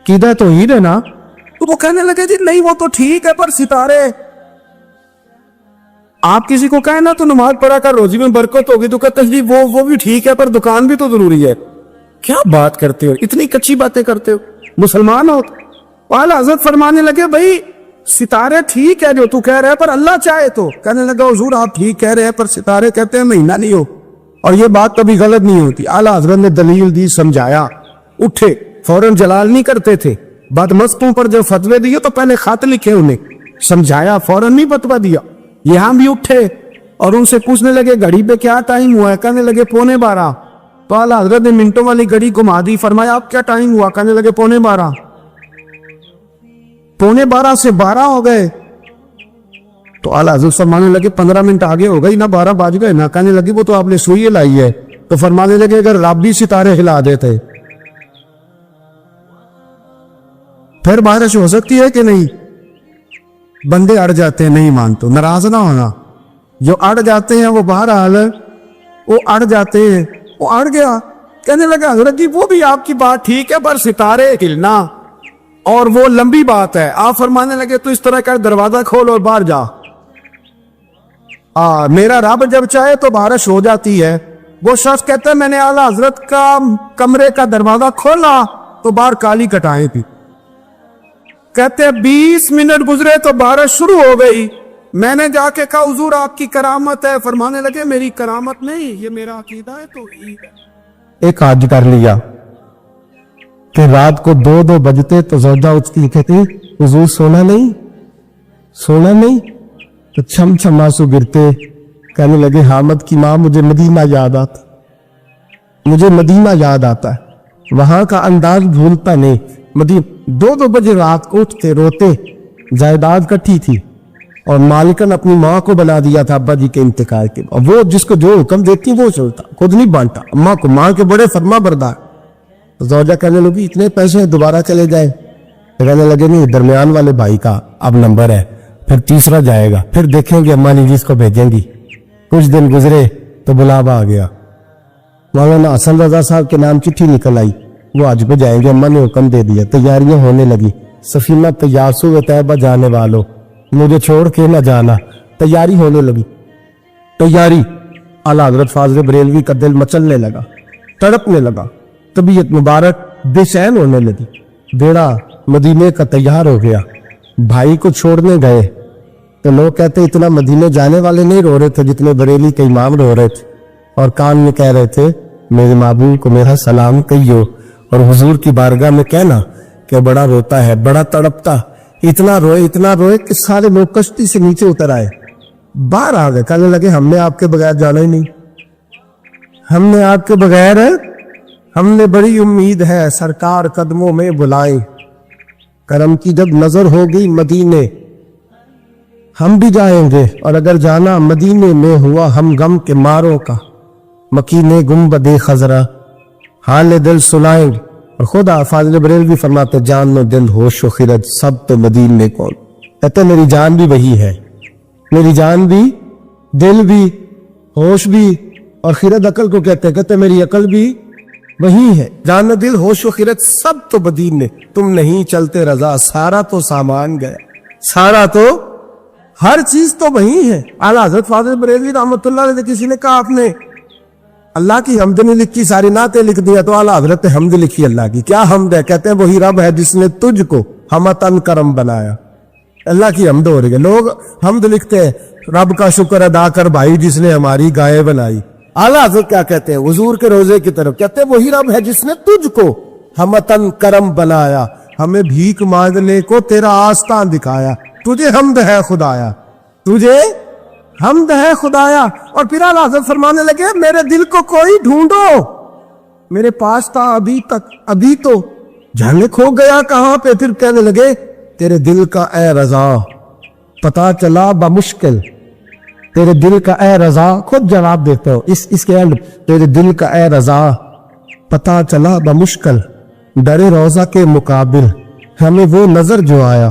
[SPEAKER 2] قیدہ توحید ہے نا. تو وہ کہنے لگے جی نہیں وہ تو ٹھیک ہے پر ستارے. آپ کسی کو کہیں نا تو نماز پڑھا کر روزی میں برکت ہوگی تو کہتے ہیں جی وہ بھی ٹھیک ہے پر دکان بھی تو ضروری ہے. کیا بات کرتے ہو, اتنی کچی باتیں کرتے ہو, مسلمان ہو. اعلیٰ حضرت فرمانے لگے بھائی ستارے ٹھیک ہے جو تو کہہ رہے ہے پر اللہ چاہے تو. کہنے لگا حضور آپ ٹھیک کہہ رہے ہیں پر ستارے کہتے ہیں مہینہ نہیں ہو, اور یہ بات کبھی غلط نہیں ہوتی. اعلیٰ حضرت نے دلیل دی, سمجھایا, اٹھے, فوراً جلال نہیں کرتے تھے. بدمستوں پر جب فتوے دیے تو پہلے خط لکھے, انہیں سمجھایا, فوراً نہیں فتویٰ دیا. یہاں بھی اٹھے اور ان سے پوچھنے لگے گھڑی پہ کیا ٹائم ہوا ہے. کہنے لگے 11:45. تو اعلیٰ حضرت نے منٹوں والی گھڑی گھما دی, فرمایا اب کیا ٹائم ہوا. کہنے لگے 11:45. 11:45 سے 12 ہو گئے. تو اعلیٰ حضرت فرمانے لگے 15 منٹ آگے ہو گئی نا, 12 بج گئے نا. کہنے لگی وہ تو آپ نے سوئی لائی ہے. تو فرمانے لگے اگر رب بھی ستارے ہلا دیتے پھر بارش ہو سکتی ہے کہ نہیں. بندے اڑ جاتے ہیں, نہیں مانتے, ناراض نہ ہونا. جو اڑ جاتے ہیں وہ بہرحال وہ اڑ جاتے ہیں, وہ اڑ گیا. کہنے لگا حضرت جی وہ بھی آپ کی بات ٹھیک ہے پر ستارے ہلنا اور وہ لمبی بات ہے. آپ فرمانے لگے تو اس طرح کا دروازہ کھول اور باہر جا. میرا رب جب چاہے تو بارش ہو جاتی ہے. وہ شخص کہتا ہے میں نے اعلیٰ حضرت کا کمرے کا دروازہ کھولا تو باہر کالی کٹائیں تھی. کہتے ہیں 20 منٹ گزرے تو بارش شروع ہو گئی. میں نے جا کے کہا حضور آپ کی کرامت ہے. فرمانے لگے میری کرامت نہیں, یہ میرا عقیدہ ہے. تو ایک حج کر لیا کہ رات کو 2 بجتے تو زوجہ اٹھتی کہتی حضور سونا نہیں. تو چھم چھم آنسو گرتے. کہنے لگے حامد کی ماں مجھے مدینہ یاد آتا ہے, وہاں کا انداز بھولتا نہیں. 2 بجے رات کو اٹھتے روتے. جائیداد کٹھی تھی اور مالکن اپنی ماں کو بنا دیا تھا ابا جی کے انتقال کے. اور وہ جس کو جو حکم دیتی وہ چلتا, خود نہیں بانٹا. اماں کو, ماں کے بڑے فرما بردار. زوجہ کہنے لگی اتنے پیسے دوبارہ چلے جائیں. کہنے لگے نہیں, درمیان والے بھائی کا اب نمبر ہے, پھر تیسرا جائے گا, پھر دیکھیں گے اماں جی جس کو بھیجیں گی. کچھ دن گزرے تو بلاوا آ گیا. مولانا حسن رضا صاحب کے نام چٹھی نکل آئی, وہ حج پہ جائیں گے. اماں نے حکم دے دیا. تیاریاں ہونے لگی. سفینہ تیار سو طیبہ جانے والوں, مجھے چھوڑ کے نہ جانا. تیاری ہونے لگی. تیاری. اعلیٰ حضرت فاضل بریلوی کا دل مچلنے لگا, تڑپنے لگا, طبیعت مبارک بے چین ہونے لگی. بیڑا مدینے کا تیار ہو گیا. بھائی کو چھوڑنے گئے تو لوگ کہتے اتنا مدینے جانے والے نہیں رو رہے تھے جتنے بریلی کے امام رو رہے تھے, اور کان میں کہہ رہے تھے میرے محبوب کو میرا سلام کہیو, اور حضور کی بارگاہ میں کہنا کہ بڑا روتا ہے, بڑا تڑپتا. اتنا روئے کہ سارے لوگ کشتی سے نیچے اتر آئے, باہر آ گئے. کہنے لگے ہم نے آپ کے بغیر جانا ہی نہیں, ہم نے آپ کے بغیر, ہم نے بڑی امید ہے سرکار قدموں میں بلائیں. کرم کی جب نظر ہوگی مدینے ہم بھی جائیں گے, اور اگر جانا مدینے میں ہوا ہم غم کے ماروں کا, مکینے گنبد خضرا حال دل سنائیں گے. اور خدا فاضل بریلوی فرماتے جان و دل ہوش و خرد سب تو مدینے کون. کہتے میری جان بھی وہی ہے, میری جان بھی, دل بھی, ہوش بھی, اور خرد عقل کو کہتے میری عقل بھی وہی ہے. جان و دل ہوش و خرد سب تو مدینے, تم نہیں چلتے رضا سارا تو سامان گیا, سارا تو ہر چیز تو وہی ہے. اعلیٰ حضرت فاضل بریلوی رحمۃ اللہ علیہ کسی نے کہا آپ نے اللہ کی حمد نہیں لکھی, ساری نعتیں لکھ دیا. تو اعلیٰ حضرت نے حمد لکھی. اللہ کی کیا حمد ہے؟ کہتے ہیں وہی رب ہے جس نے تجھ کو ہمتن کرم بنایا. اللہ کی حمد ہو رہی ہے. لوگ حمد لکھتے ہیں رب کا شکر ادا کر بھائی جس نے ہماری گائے بنائی. اعلیٰ حضرت کیا کہتے ہیں حضور کے روزے کی طرف, کہتے ہیں وہی رب ہے جس نے تجھ کو ہمتن کرم بنایا, ہمیں بھیک مانگنے کو تیرا آستان دکھایا. تجھے حمد ہے خدایا, تجھے حمد ہے خدایا. اور پھر اعلیٰ حضرت فرمانے لگے میرے دل کو کوئی ڈھونڈو, میرے پاس تھا ابھی تک, ابھی تو جانے کھو گیا کہاں پہ. پھر کہنے لگے تیرے دل کا اے رضا پتا چلا بمشکل, تیرے دل کا اے رضا, خود جواب دیتے ہو اس کے اینڈ, تیرے دل کا اے رضا پتا چلا بمشکل, ڈرے روزہ کے مقابل ہمیں وہ نظر جو آیا,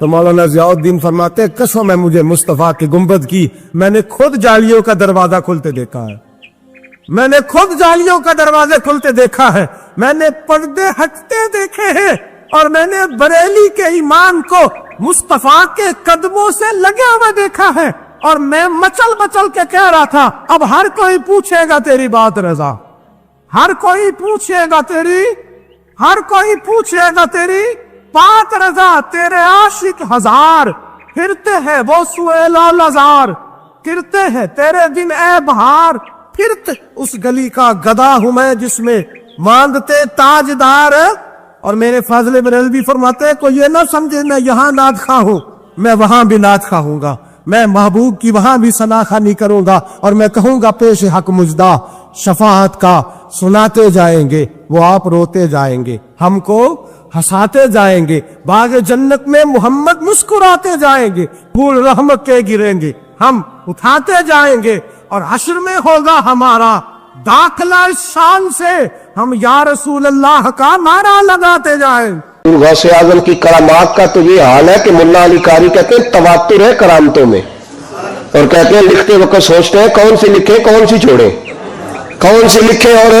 [SPEAKER 1] تو مولانا ضیاءالدین فرماتے ہیں قسم ہے مجھے مصطفیٰ کے گنبد کی، میں نے خود جالیوں کا دروازہ کھلتے دیکھا ہے، میں نے خود جالیوں کا دروازے کھلتے دیکھا ہے، میں نے پردے ہٹتے دیکھے ہیں، اور میں نے بریلی کے ایمان کو مصطفیٰ کے قدموں سے لگے ہوئے دیکھا ہے، اور میں مچل مچل کے کہہ رہا تھا اب ہر کوئی پوچھے گا تیری بات رضا، ہر کوئی پوچھے گا تیری، ہر کوئی پوچھے گا تیری بات رضا، تیرے عاشق ہزار پھرتے ہیں وہ سویل و لزار، کرتے ہیں تیرے دن اے بہار، پھرتے اس گلی کا گدا ہوں میں جس میں مانگتے تاجدار۔ اور میرے فاضل بریلوی فرماتے ہیں کوئی یہ نہ سمجھے میں یہاں نعت خواہ ہوں، میں وہاں بھی نعت خواہ ہوں گا، میں محبوب کی وہاں بھی ثنا خوانی کروں گا، اور میں کہوں گا پیش حق مجدہ شفاعت کا سناتے جائیں گے، وہ آپ روتے جائیں گے، ہم کو ہنساتے جائیں گے، باغ جنت میں محمد مسکراتے جائیں گے، پھول رحمت کے گریں گے، ہم اٹھاتے جائیں گے، اور حشر میں ہوگا ہمارا داخلہ اس شان سے، ہم یا رسول اللہ کا نعرہ لگاتے جائیں۔
[SPEAKER 3] غوث اعظم کی کرامات کا تو یہ حال ہے کہ ملا علی قاری کہتے ہیں تواتر ہے کرامتوں میں، اور کہتے ہیں لکھتے وقت سوچتے ہیں کون سی لکھے کون سی چھوڑے، کون سی لکھے، اور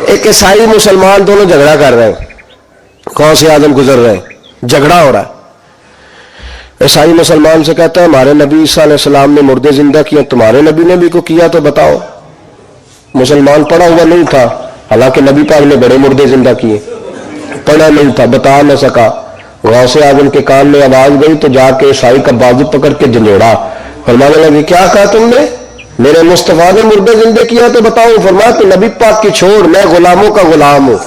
[SPEAKER 3] ایک عیسائی مسلمان دونوں جھگڑا کر رہے ہیں، غوث اعظم گزر رہے ہیں، جھگڑا ہو رہا ہے، عیسائی مسلمان سے کہتا ہے ہمارے نبی عیسیٰ علیہ السلام نے مردے زندہ کیا، تمہارے نبی نے بھی کو کیا تو بتاؤ۔ مسلمان پڑھا ہوا نہیں تھا، حالانکہ نبی پاک نے بڑے مردے زندہ کیے، پڑھا نہیں تھا، بتا نہ سکا۔ غوث اعظم کے کان میں آواز گئی تو جا کے عیسائی کا بازو پکڑ کے جھنجھوڑا، فرمانے لگے کیا کہا تم نے، میرے مصطفیٰ نے مردے زندہ کیا تو بتاؤ۔ فرمایا تو نبی پاک کی چھوڑ، میں غلاموں کا غلام ہوں،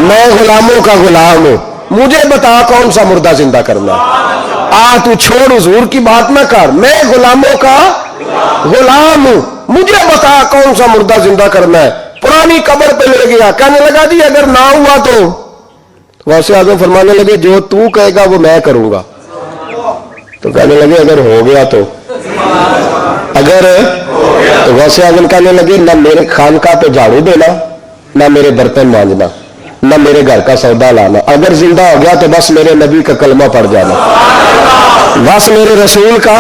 [SPEAKER 3] میں غلاموں کا غلام ہوں، مجھے بتا کون سا مردہ زندہ کرنا ہے، تو چھوڑ حضور کی بات نہ کر، میں غلاموں کا غلام ہوں، مجھے بتا کون سا مردہ زندہ کرنا ہے۔ پرانی قبر پہ لے گیا، کہنے لگا جی اگر نہ ہوا تو، غوث اعظم فرمانے لگے جو تو کہے گا وہ میں کروں گا، تو کہنے لگے اگر ہو گیا تو، اگر تو غوث اعظم کہنے لگے نہ میرے خانقاہ پہ جھاڑو دینا، نہ میرے برتن مانجنا، نہ میرے گھر کا سودا لانا، اگر زندہ ہو گیا تو بس میرے نبی کا کلمہ پڑھ جانا، بس میرے رسول کا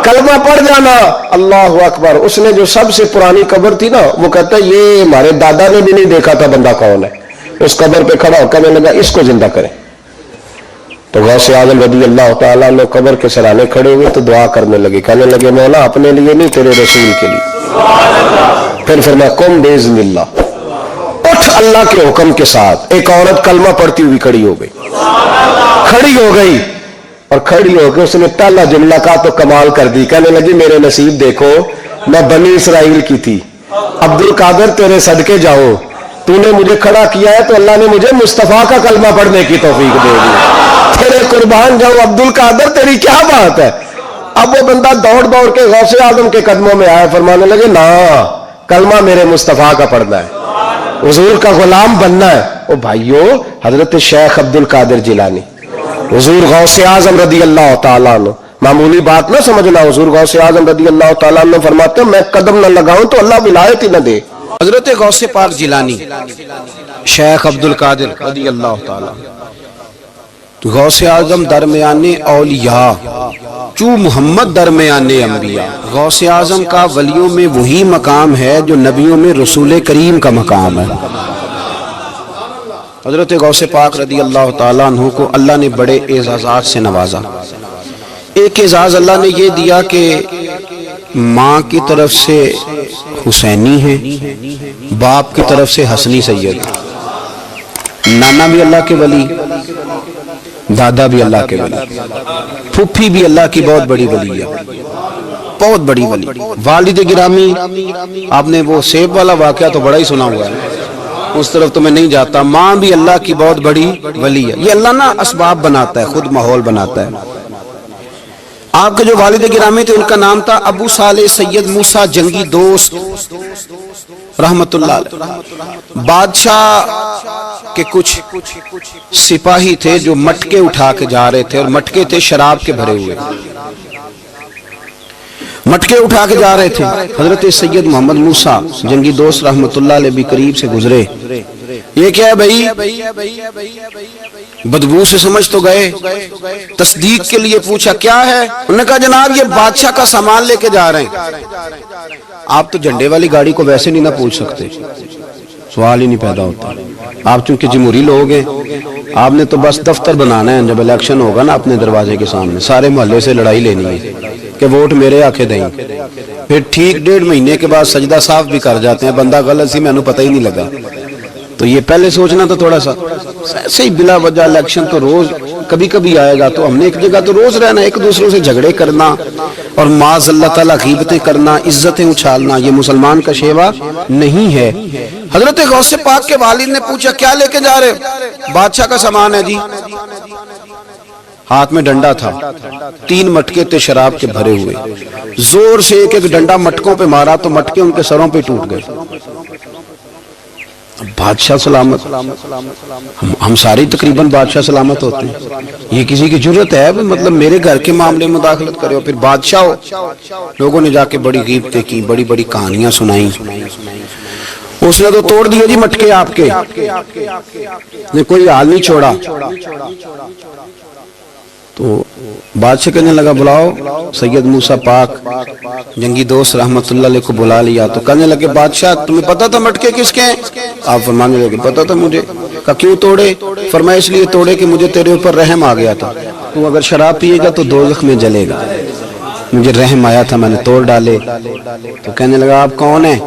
[SPEAKER 3] کلمہ پڑھ جانا۔ اللہ اکبر۔ اس نے جو سب سے پرانی قبر تھی نا، وہ کہتا ہے یہ ہمارے دادا نے بھی نہیں دیکھا تھا بندہ کون ہے، اس قبر پہ کھڑا ہو کہنے لگا اس کو زندہ کریں۔ تو غوث اعظم رضی اللہ تعالیٰ نے قبر کے سرانے کھڑے ہوئے تو دعا کرنے لگے، کہنے لگے مولا اپنے لیے نہیں تیرے رسول کے لیے۔ پھر فرمایا قم باذن اللہ، اٹھ اللہ کے حکم کے ساتھ۔ ایک عورت کلمہ پڑھتی ہوئی کھڑی ہو گئی، کھڑی ہو گئی، اور کھڑی ہو کے اس نے پہلا جملہ کا تو کمال کر دی، کہنے لگی میرے نصیب دیکھو میں بنی اسرائیل کی تھی، عبد القادر تیرے صدقے جاؤ، تو نے مجھے کھڑا کیا ہے تو اللہ نے مجھے مصطفیٰ کا کلمہ پڑھنے کی توفیق دے دی، تیرے قربان جاؤ عبد القادر، تیری کیا بات ہے۔ اب وہ بندہ دوڑ دوڑ کے غوث اعظم کے قدموں میں آیا، فرمانے لگے نا کلمہ میرے مصطفیٰ کا پڑھنا ہے، حضور کا غلام بننا ہے۔ او بھائیو، حضرت شیخ عبد القادر جیلانی، حضور غوث اعظم رضی اللہ تعالیٰ عنہ، معمولی بات نہ سمجھنا، حضور غوث اعظم رضی اللہ تعالیٰ عنہ فرماتے ہیں میں قدم نہ لگاؤں تو اللہ ولایت ہی نہ دے۔
[SPEAKER 4] حضرت غوث پاک جیلانی شیخ عبد القادر رضی اللہ تعالیٰ، غوث اعظم درمیان اولیاء چو محمد درمیان انبیاء۔ غوث اعظم کا ولیوں میں وہی مقام ہے جو نبیوں میں رسول کریم کا مقام ہے۔ حضرت غوث پاک رضی اللہ تعالیٰ عنہ کو اللہ نے بڑے اعزازات سے نوازا۔ ایک اعزاز اللہ نے یہ دیا کہ ماں کی طرف سے حسینی ہے، باپ کی طرف سے حسنی سید، نانا بھی اللہ کے ولی، دادا بھی اللہ کے ولی، پھپھی بھی اللہ کی بہت بڑی ولی ہے، بہت بڑی ولی۔ والد گرامی، آپ نے وہ سیب والا واقعہ تو بڑا ہی سنا ہوا ہے، اس طرف تو میں نہیں جاتا۔ ماں بھی اللہ کی بہت بڑی ولی ہے۔ یہ اللہ نا اسباب بناتا ہے، خود ماحول بناتا ہے۔ آپ کے جو والد گرامی تھے ان کا نام تھا ابو صالح سید موسیٰ جنگی دوست رحمت اللہ علیہ۔ بادشاہ کے کچھ سپاہی تھے جو مٹکے اٹھا کے جا رہے تھے، اور مٹکے تھے شراب کے بھرے ہوئے، مٹکے اٹھا کے جا رہے تھے۔ حضرت سید محمد موسیٰ جنگی دوست رحمت اللہ علیہ بھی قریب سے گزرے، یہ کیا ہے بھائی؟ بدبو سے سمجھ تو گئے، تصدیق کے لیے پوچھا کیا ہے؟ انہوں نے کہا جناب یہ بادشاہ کا سامان لے کے جا رہے ہیں۔ آپ تو جھنڈے والی گاڑی کو ویسے نہیں نہ پوچھ سکتے، سوال ہی نہیں پیدا ہوتا۔ آپ چونکہ جمہوری لوگ ہیں، آپ نے تو بس دفتر بنانا ہے، جب الیکشن ہوگا نا اپنے دروازے کے سامنے سارے محلے سے لڑائی لینی ہے کہ ووٹ میرے آکے دیں، پھر ٹھیک 1.5 مہینے کے بعد سجدہ صاف بھی کر جاتے ہیں، بندہ غلط سی میں نے پتہ ہی نہیں لگا۔ تو یہ پہلے سوچنا تو تھوڑا سا ایسے ہی بلا وجہ الیکشن تو روز کبھی کبھی آئے گا، تو ہم نے ایک جگہ تو روز رہنا، ایک دوسروں سے جھگڑے کرنا اور معاذ اللہ تعالیٰ غیبتیں کرنا، عزتیں اچھالنا، یہ مسلمان کا شیوا نہیں ہے۔ حضرت غوث پاک کے والد نے پوچھا کیا لے کے جا رہے؟ بادشاہ کا سامان ہے جی۔ ہاتھ میں ڈنڈا تھا، 3 مٹکے تھے شراب کے بھرے ہوئے، زور سے ایک ڈنڈا مٹکوں پہ مارا تو مٹکے ان کے سروں پہ ٹوٹ گئے۔ بادشاہ سلامت، ہم سارے تقریباً بادشاہ سلامت ہوتے ہیں، یہ کسی کی جرت ہے مطلب میرے گھر کے معاملے میں مداخلت کرے ہو، پھر بادشاہ ہو۔ لوگوں نے جا کے بڑی غیبتیں کی، بڑی بڑی کہانیاں سنائیں۔ اس نے تو توڑ دیے جی مٹکے آپ کے، نے کوئی حال نہیں چھوڑا۔ تو بادشاہ کہنے لگا بلاؤ سید موسیٰ پاک جنگی دوست رحمت اللہ علیہ کو بلا لیا۔ تو کہنے لگے بادشاہ تمہیں پتا تھا مٹکے کس کے ہیں؟ آپ فرمانے لگے پتا تھا مجھے۔ کہا کیوں توڑے؟ فرمایا اس لیے توڑے کہ مجھے تیرے اوپر رحم آ گیا تھا، تو اگر شراب پیے گا تو دوزخ میں جلے گا، مجھے رحم آیا تھا میں نے توڑ ڈالے۔ تو کہنے لگا آپ کون ہیں؟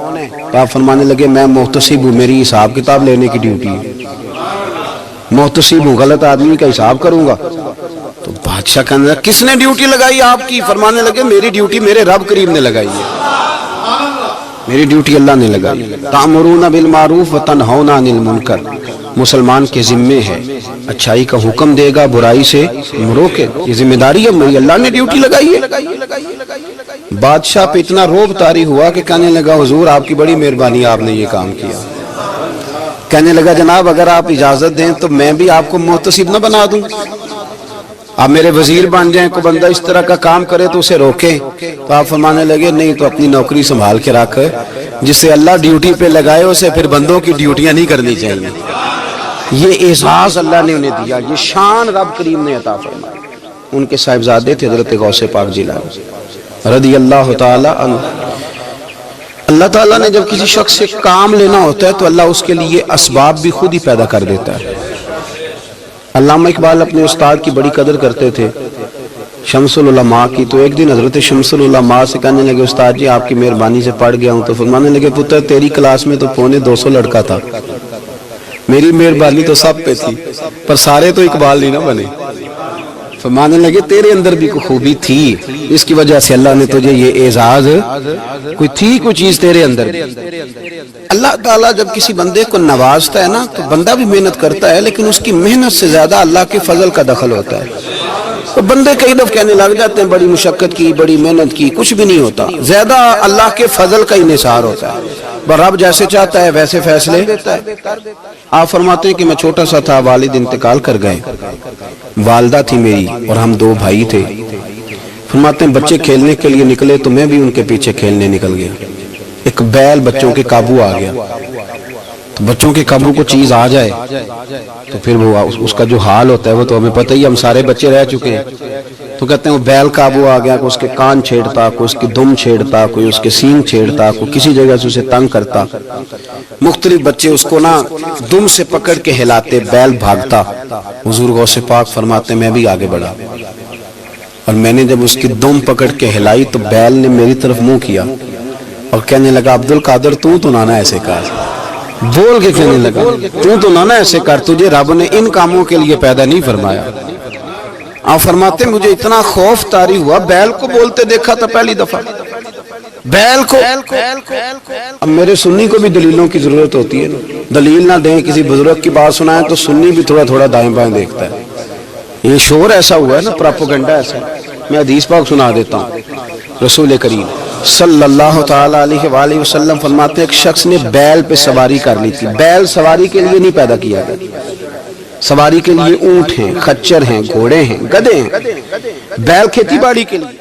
[SPEAKER 4] تو آپ فرمانے لگے میں محتسب ہوں، میری حساب کتاب لینے کی ڈیوٹی ہے، محتسب ہوں، غلط آدمی کا حساب کروں گا۔ تو بادشاہ کہنے لگا کس نے ڈیوٹی لگائی آپ کی؟ فرمانے لگے میری ڈیوٹی میرے رب کریم نے لگائی ہے، میری ڈیوٹی اللہ نے لگائی۔ تأمرون بالمعروف وتنہون عن المنکر، مسلمان کے ذمے ہے اچھائی کا حکم دے گا، برائی سے روکے، یہ ذمہ داری ہے میری، اللہ نے ڈیوٹی لگائی ہے۔ بادشاہ پہ اتنا روب طاری ہوا کہ کہنے لگا حضور آپ کی بڑی مہربانی، آپ نے یہ کام کیا۔ کہنے لگا جناب اگر آپ اجازت دیں تو میں بھی آپ کو محتسب نہ بنا دوں، آپ میرے وزیر بن جائیں، کوئی بندہ اس طرح کا کام کرے تو اسے روکیں۔ تو آپ فرمانے لگے نہیں، تو اپنی نوکری سنبھال کے رکھ، جسے اللہ ڈیوٹی پہ لگائے اسے پھر بندوں کی ڈیوٹیاں نہیں کرنی چاہیے۔ یہ اعزاز اللہ نے انہیں دیا، یہ شان رب کریم نے عطا فرمائی۔ ان کے صاحبزادے تھے حضرت غوث پاک جیلانی رضی اللہ تعالی عنہ۔ اللہ تعالیٰ نے جب کسی شخص سے کام لینا ہوتا ہے تو اللہ اس کے لیے اسباب بھی خود ہی پیدا کر دیتا ہے۔ علامہ اقبال اپنے استاد کی بڑی قدر کرتے تھے، شمس العلماء کی۔ تو ایک دن حضرت شمس العلماء سے کہنے لگے استاد جی آپ کی مہربانی سے پڑھ گیا ہوں۔ تو فرمانے لگے پتر تیری کلاس میں تو 250 لڑکا تھا، میری مہربانی تو سب پہ تھی، پر سارے تو اقبال نہیں نہ بنے۔ فرمانے لگے تیرے اندر بھی کوئی خوبی تھی، اس کی وجہ سے اللہ نے تجھے یہ اعزاز، کوئی تھی کوئی چیز تیرے اندر بھی۔ اللہ تعالیٰ جب کسی بندے کو نوازتا ہے نا تو بندہ بھی محنت کرتا ہے، لیکن اس کی محنت سے زیادہ اللہ کے فضل کا دخل ہوتا ہے۔ تو بندے کئی دفعہ کہنے لگ جاتے ہیں بڑی مشقت کی، بڑی محنت کی، کچھ بھی نہیں ہوتا، زیادہ اللہ کے فضل کا انحصار ہوتا ہے۔ رب جیسے چاہتا ہے ویسے فیصلے دیتا ہے۔ آپ فرماتے ہیں کہ میں چھوٹا سا تھا، والد انتقال کر گئے، والدہ تھی میری اور ہم 2 بھائی تھے۔ فرماتے ہیں بچے کھیلنے کے لیے نکلے تو میں بھی ان کے پیچھے کھیلنے نکل گیا۔ ایک بیل بچوں کے قابو آ گیا، تو بچوں کے قابو کو چیز آ جائے تو پھر وہ اس کا جو حال ہوتا ہے وہ تو ہمیں پتہ ہی، ہم سارے بچے رہ چکے ہیں۔ تو کہتے ہیں وہ بیل قابو آ گیا، کوئی اس کے کان چھیڑتا، کوئی اس کی دم چھیڑتا، کوئی اس کے سینگ چھیڑتا، کوئی کسی جگہ سے اسے تنگ کرتا۔ مختلف بچے اس کو نا دم سے پکڑ کے ہلاتے، بیل بھاگتا۔ حضور غوث پاک فرماتے میں بھی آگے بڑھا اور میں نے جب اس کی دم پکڑ کے ہلائی تو بیل نے میری طرف منہ کیا اور کہنے لگا عبد القادر تو نانا ایسے کر، بول کے کہنے لگا تو نانا ایسے کر، تجھے رب نے ان کاموں کے لیے پیدا نہیں فرمایا۔ آپ فرماتے مجھے اتنا خوف طاری ہوا، بیل کو بولتے دیکھا تھا پہلی دفعہ، بیل کو۔ اب میرے سنی کو بھی دلیلوں کی ضرورت ہوتی ہے، دلیل نہ دیں، کسی بزرگ کی بات سنائیں تو سنی بھی تھوڑا تھوڑا دائیں بائیں دیکھتا ہے۔ یہ شور ایسا ہوا ہے نا، پراپوگنڈا ایسا ہے۔ میں حدیث پاک سنا دیتا ہوں۔ رسول کریم صلی اللہ تعالی علیہ وآلہ وسلم فرماتے ہیں ایک شخص نے بیل پہ سواری کر لی تھی۔ بیل سواری کے لیے نہیں پیدا کیا گیا، سواری کے لیے اونٹ ہیں، خچر ہیں، گھوڑے ہیں، گدھے ہیں، بیل کھیتی باڑی کے لیے۔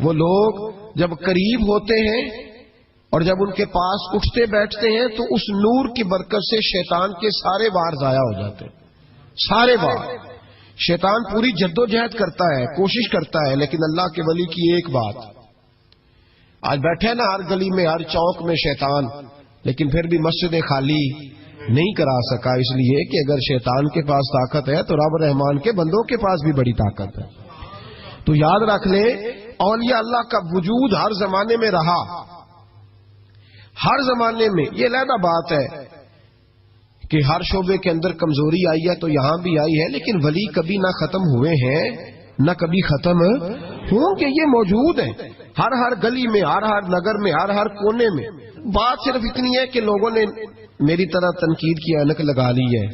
[SPEAKER 5] وہ لوگ جب قریب ہوتے ہیں اور جب ان کے پاس اٹھتے بیٹھتے ہیں تو اس نور کی برکت سے شیطان کے سارے وار ضائع ہو جاتے ہیں. سارے وار. شیطان پوری جدوجہد کرتا ہے, کوشش کرتا ہے, لیکن اللہ کے ولی کی ایک بات, آج بیٹھے نا ہر گلی میں ہر چوک میں شیطان, لیکن پھر بھی مسجدیں خالی نہیں کرا سکا, اس لیے کہ اگر شیطان کے پاس طاقت ہے تو رب رحمان کے بندوں کے پاس بھی بڑی طاقت ہے. تو یاد رکھ لیں, اولیاء اللہ کا وجود ہر زمانے میں رہا, ہر زمانے میں. یہ علیحدہ بات ہے کہ ہر شعبے کے اندر کمزوری آئی ہے تو یہاں بھی آئی ہے, لیکن ولی کبھی نہ ختم ہوئے ہیں نہ کبھی ختم ہوں گے. یہ موجود ہیں ہر گلی میں, ہر نگر میں, ہر کونے میں. بات صرف اتنی ہے کہ لوگوں نے میری طرح تنقید کی اینک لگا لی ہے.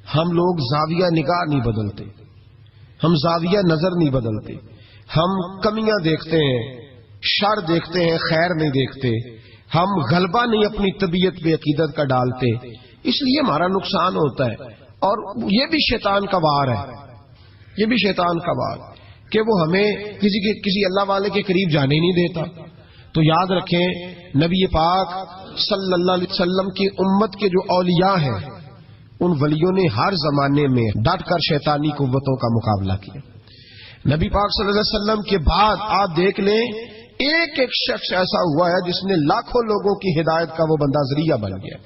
[SPEAKER 5] ہم لوگ زاویہ نگاہ نہیں بدلتے, ہم زاویہ نظر نہیں بدلتے, ہم کمیاں دیکھتے ہیں, شر دیکھتے ہیں, خیر نہیں دیکھتے. ہم غلبہ نہیں اپنی طبیعت پہ عقیدت کا ڈالتے, اس لیے ہمارا نقصان ہوتا ہے. اور یہ بھی شیطان کا وار ہے, یہ بھی شیطان کا وار کہ وہ ہمیں کسی اللہ والے کے قریب جانے نہیں دیتا. تو یاد رکھیں, نبی پاک صلی اللہ علیہ وسلم کی امت کے جو اولیاء ہیں ان ولیوں نے ہر زمانے میں ڈٹ کر شیطانی قوتوں کا مقابلہ کیا. نبی پاک صلی اللہ علیہ وسلم کے بعد آپ دیکھ لیں, ایک ایک شخص ایسا ہوا ہے جس نے لاکھوں لوگوں کی ہدایت کا وہ بندہ ذریعہ بن گیا.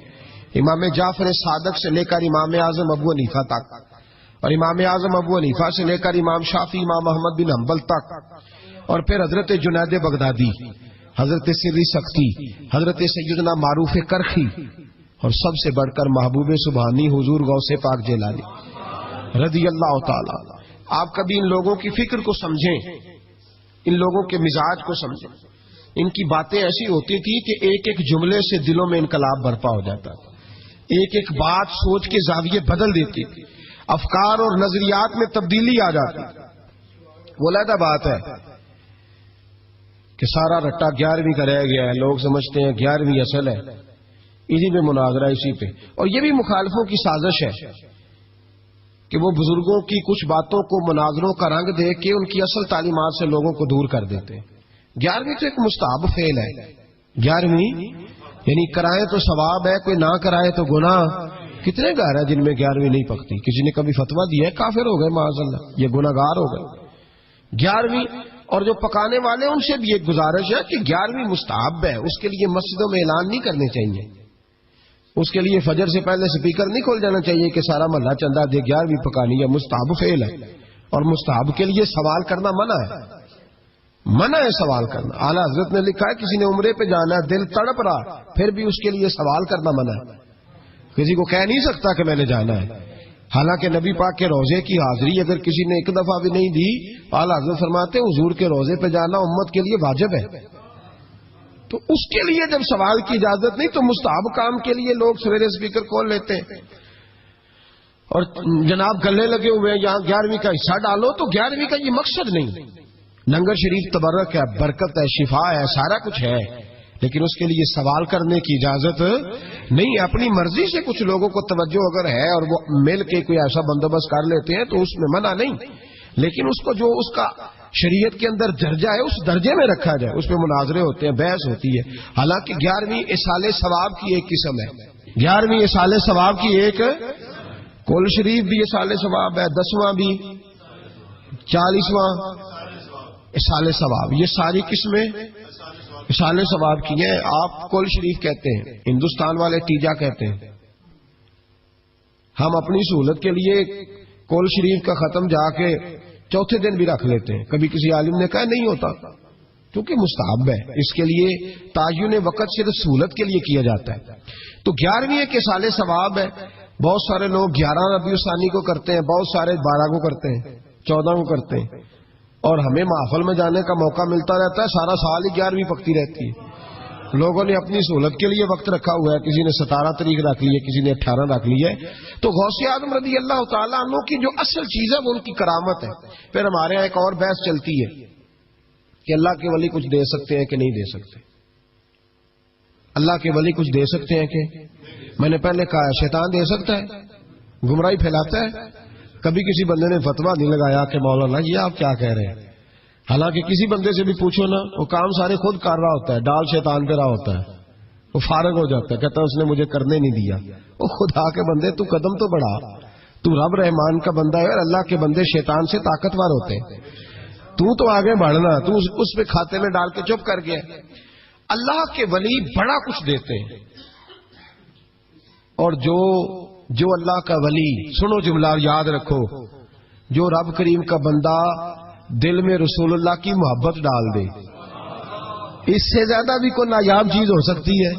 [SPEAKER 5] امام جعفر صادق سے لے کر امام اعظم ابو حنیفہ تک, اور امام اعظم ابو حنیفہ سے لے کر امام شافعی, امام احمد بن حنبل تک, اور پھر حضرت جنید بغدادی, حضرت سری سختی, حضرت سیدنا معروف کرخی, اور سب سے بڑھ کر محبوب سبحانی حضور غوث پاک جیلانی رضی اللہ تعالی. آپ کبھی ان لوگوں کی فکر کو سمجھیں, ان لوگوں کے مزاج کو سمجھیں. ان کی باتیں ایسی ہوتی تھی کہ ایک ایک جملے سے دلوں میں انقلاب برپا ہو جاتا تھا, ایک ایک بات سوچ کے زاویے بدل دیتی تھی, افکار اور نظریات میں تبدیلی آ جاتی. وہ علیحدہ بات ہے کہ سارا رٹا 11ویں کا رہ گیا ہے, لوگ سمجھتے ہیں 11ویں اصل ہے, اسی پہ مناظرہ, اسی پہ. اور یہ بھی مخالفوں کی سازش ہے کہ وہ بزرگوں کی کچھ باتوں کو مناظروں کا رنگ دے کے ان کی اصل تعلیمات سے لوگوں کو دور کر دیتے ہیں. 11ویں تو ایک مستحب فعل ہے. 11ویں یعنی کرائے تو ثواب ہے, کوئی نہ کرائے تو گناہ. کتنے گھر ہیں جن میں 11ویں نہیں پکتی؟ کسی نے کبھی فتویٰ دیا ہے, کافر ہو گئے معاذ اللہ, یہ گناہگار ہو گئے. 11ویں اور جو پکانے والے ان سے بھی ایک گزارش ہے کہ 11ویں مستحب ہے, اس کے لیے مسجدوں میں اعلان نہیں کرنے چاہیے, اس کے لیے فجر سے پہلے سپیکر نہیں کھول جانا چاہیے کہ سارا محلہ چندہ دے 11ویں پکانی ہے. مستحب فعل ہے, اور مستحب کے لیے سوال کرنا منع ہے, منع ہے سوال کرنا. اعلیٰ حضرت نے لکھا ہے کسی نے عمرے پہ جانا ہے, دل تڑپ رہا, پھر بھی اس کے لیے سوال کرنا منع ہے. کسی کو کہہ نہیں سکتا کہ میں نے جانا ہے. حالانکہ نبی پاک کے روزے کی حاضری اگر کسی نے ایک دفعہ بھی نہیں دی, اعلیٰ حضرت فرماتے حضور کے روزے پہ جانا امت کے لیے واجب ہے. تو اس کے لیے جب سوال کی اجازت نہیں تو مستحب کام کے لیے لوگ سویرے سپیکر کھول لیتے ہیں اور جناب گلے لگے ہوئے ہیں یہاں 11ویں کا حصہ ڈالو. تو 11ویں کا یہ مقصد نہیں. لنگر شریف تبرک ہے, برکت ہے, شفا ہے, سارا کچھ ہے, لیکن اس کے لیے سوال کرنے کی اجازت نہیں. اپنی مرضی سے کچھ لوگوں کو توجہ اگر ہے اور وہ مل کے کوئی ایسا بندوبست کر لیتے ہیں تو اس میں منع نہیں, لیکن اس کو جو اس کا شریعت کے اندر درجہ ہے اس درجے میں رکھا جائے. اس پہ مناظرے ہوتے ہیں, بحث ہوتی ہے. حالانکہ 11ویں اصال ثواب کی ایک قسم ہے. 11ویں اصال ثواب کی ایک, کل شریف بھی اصال ثواب ہے, 10واں بھی, 40واں اصال ثواب, یہ ساری قسمیں اصال ثواب کی ہیں. آپ کل شریف کہتے ہیں, ہندوستان والے تیجا کہتے ہیں. ہم اپنی سہولت کے لیے کل شریف کا ختم جا کے چوتھے دن بھی رکھ لیتے ہیں. کبھی کسی عالم نے کہا نہیں ہوتا کیونکہ مستحب ہے, اس کے لیے تعین وقت صرف سہولت کے لیے کیا جاتا ہے. تو 11ویں کے سال ثواب ہے. بہت سارے لوگ 11 ربیع الثانی کو کرتے ہیں, بہت سارے 12 کو کرتے ہیں, 14 کو کرتے ہیں, اور ہمیں محفل میں جانے کا موقع ملتا رہتا ہے. سارا سال ہی 11ویں پکتی رہتی ہے. لوگوں نے اپنی سہولت کے لیے وقت رکھا ہوا ہے, کسی نے 17 تاریخ رکھ لی ہے, کسی نے 18 رکھ لی ہے. تو غوث اعظم رضی اللہ تعالیٰ عنہ کی جو اصل چیز ہے وہ ان کی کرامت ہے. پھر ہمارے یہاں ایک اور بحث چلتی ہے کہ اللہ کے ولی کچھ دے سکتے ہیں کہ نہیں دے سکتے. اللہ کے ولی کچھ دے سکتے ہیں کہ, میں نے پہلے کہا شیطان دے سکتا ہے, گمراہی پھیلاتا ہے. کبھی کسی بندے نے فتویٰ نہیں لگایا کہ مولانا یہ آپ کیا کہہ رہے ہیں, حالانکہ کسی بندے سے بھی پوچھو نا، وہ کام سارے خود کر رہا ہوتا ہے، ڈال شیطان پہ رہا ہوتا ہے، وہ فارغ ہو جاتا ہے، کہتا ہے اس نے مجھے کرنے نہیں دیا۔ وہ خدا کے بندے تو قدم تو بڑھا، تو رب رحمان کا بندہ ہے، اور اللہ کے بندے شیطان سے طاقتور ہوتے ہیں، تو آگے بڑھنا، تو اس پہ کھاتے میں ڈال کے چپ کر گیا۔ اللہ کے ولی بڑا کچھ دیتے ہیں، اور جو اللہ کا ولی، سنو جملہ یاد رکھو، جو رب کریم کا بندہ دل میں رسول اللہ کی محبت ڈال دے، اس سے زیادہ بھی کوئی نایاب چیز ہو سکتی ہے؟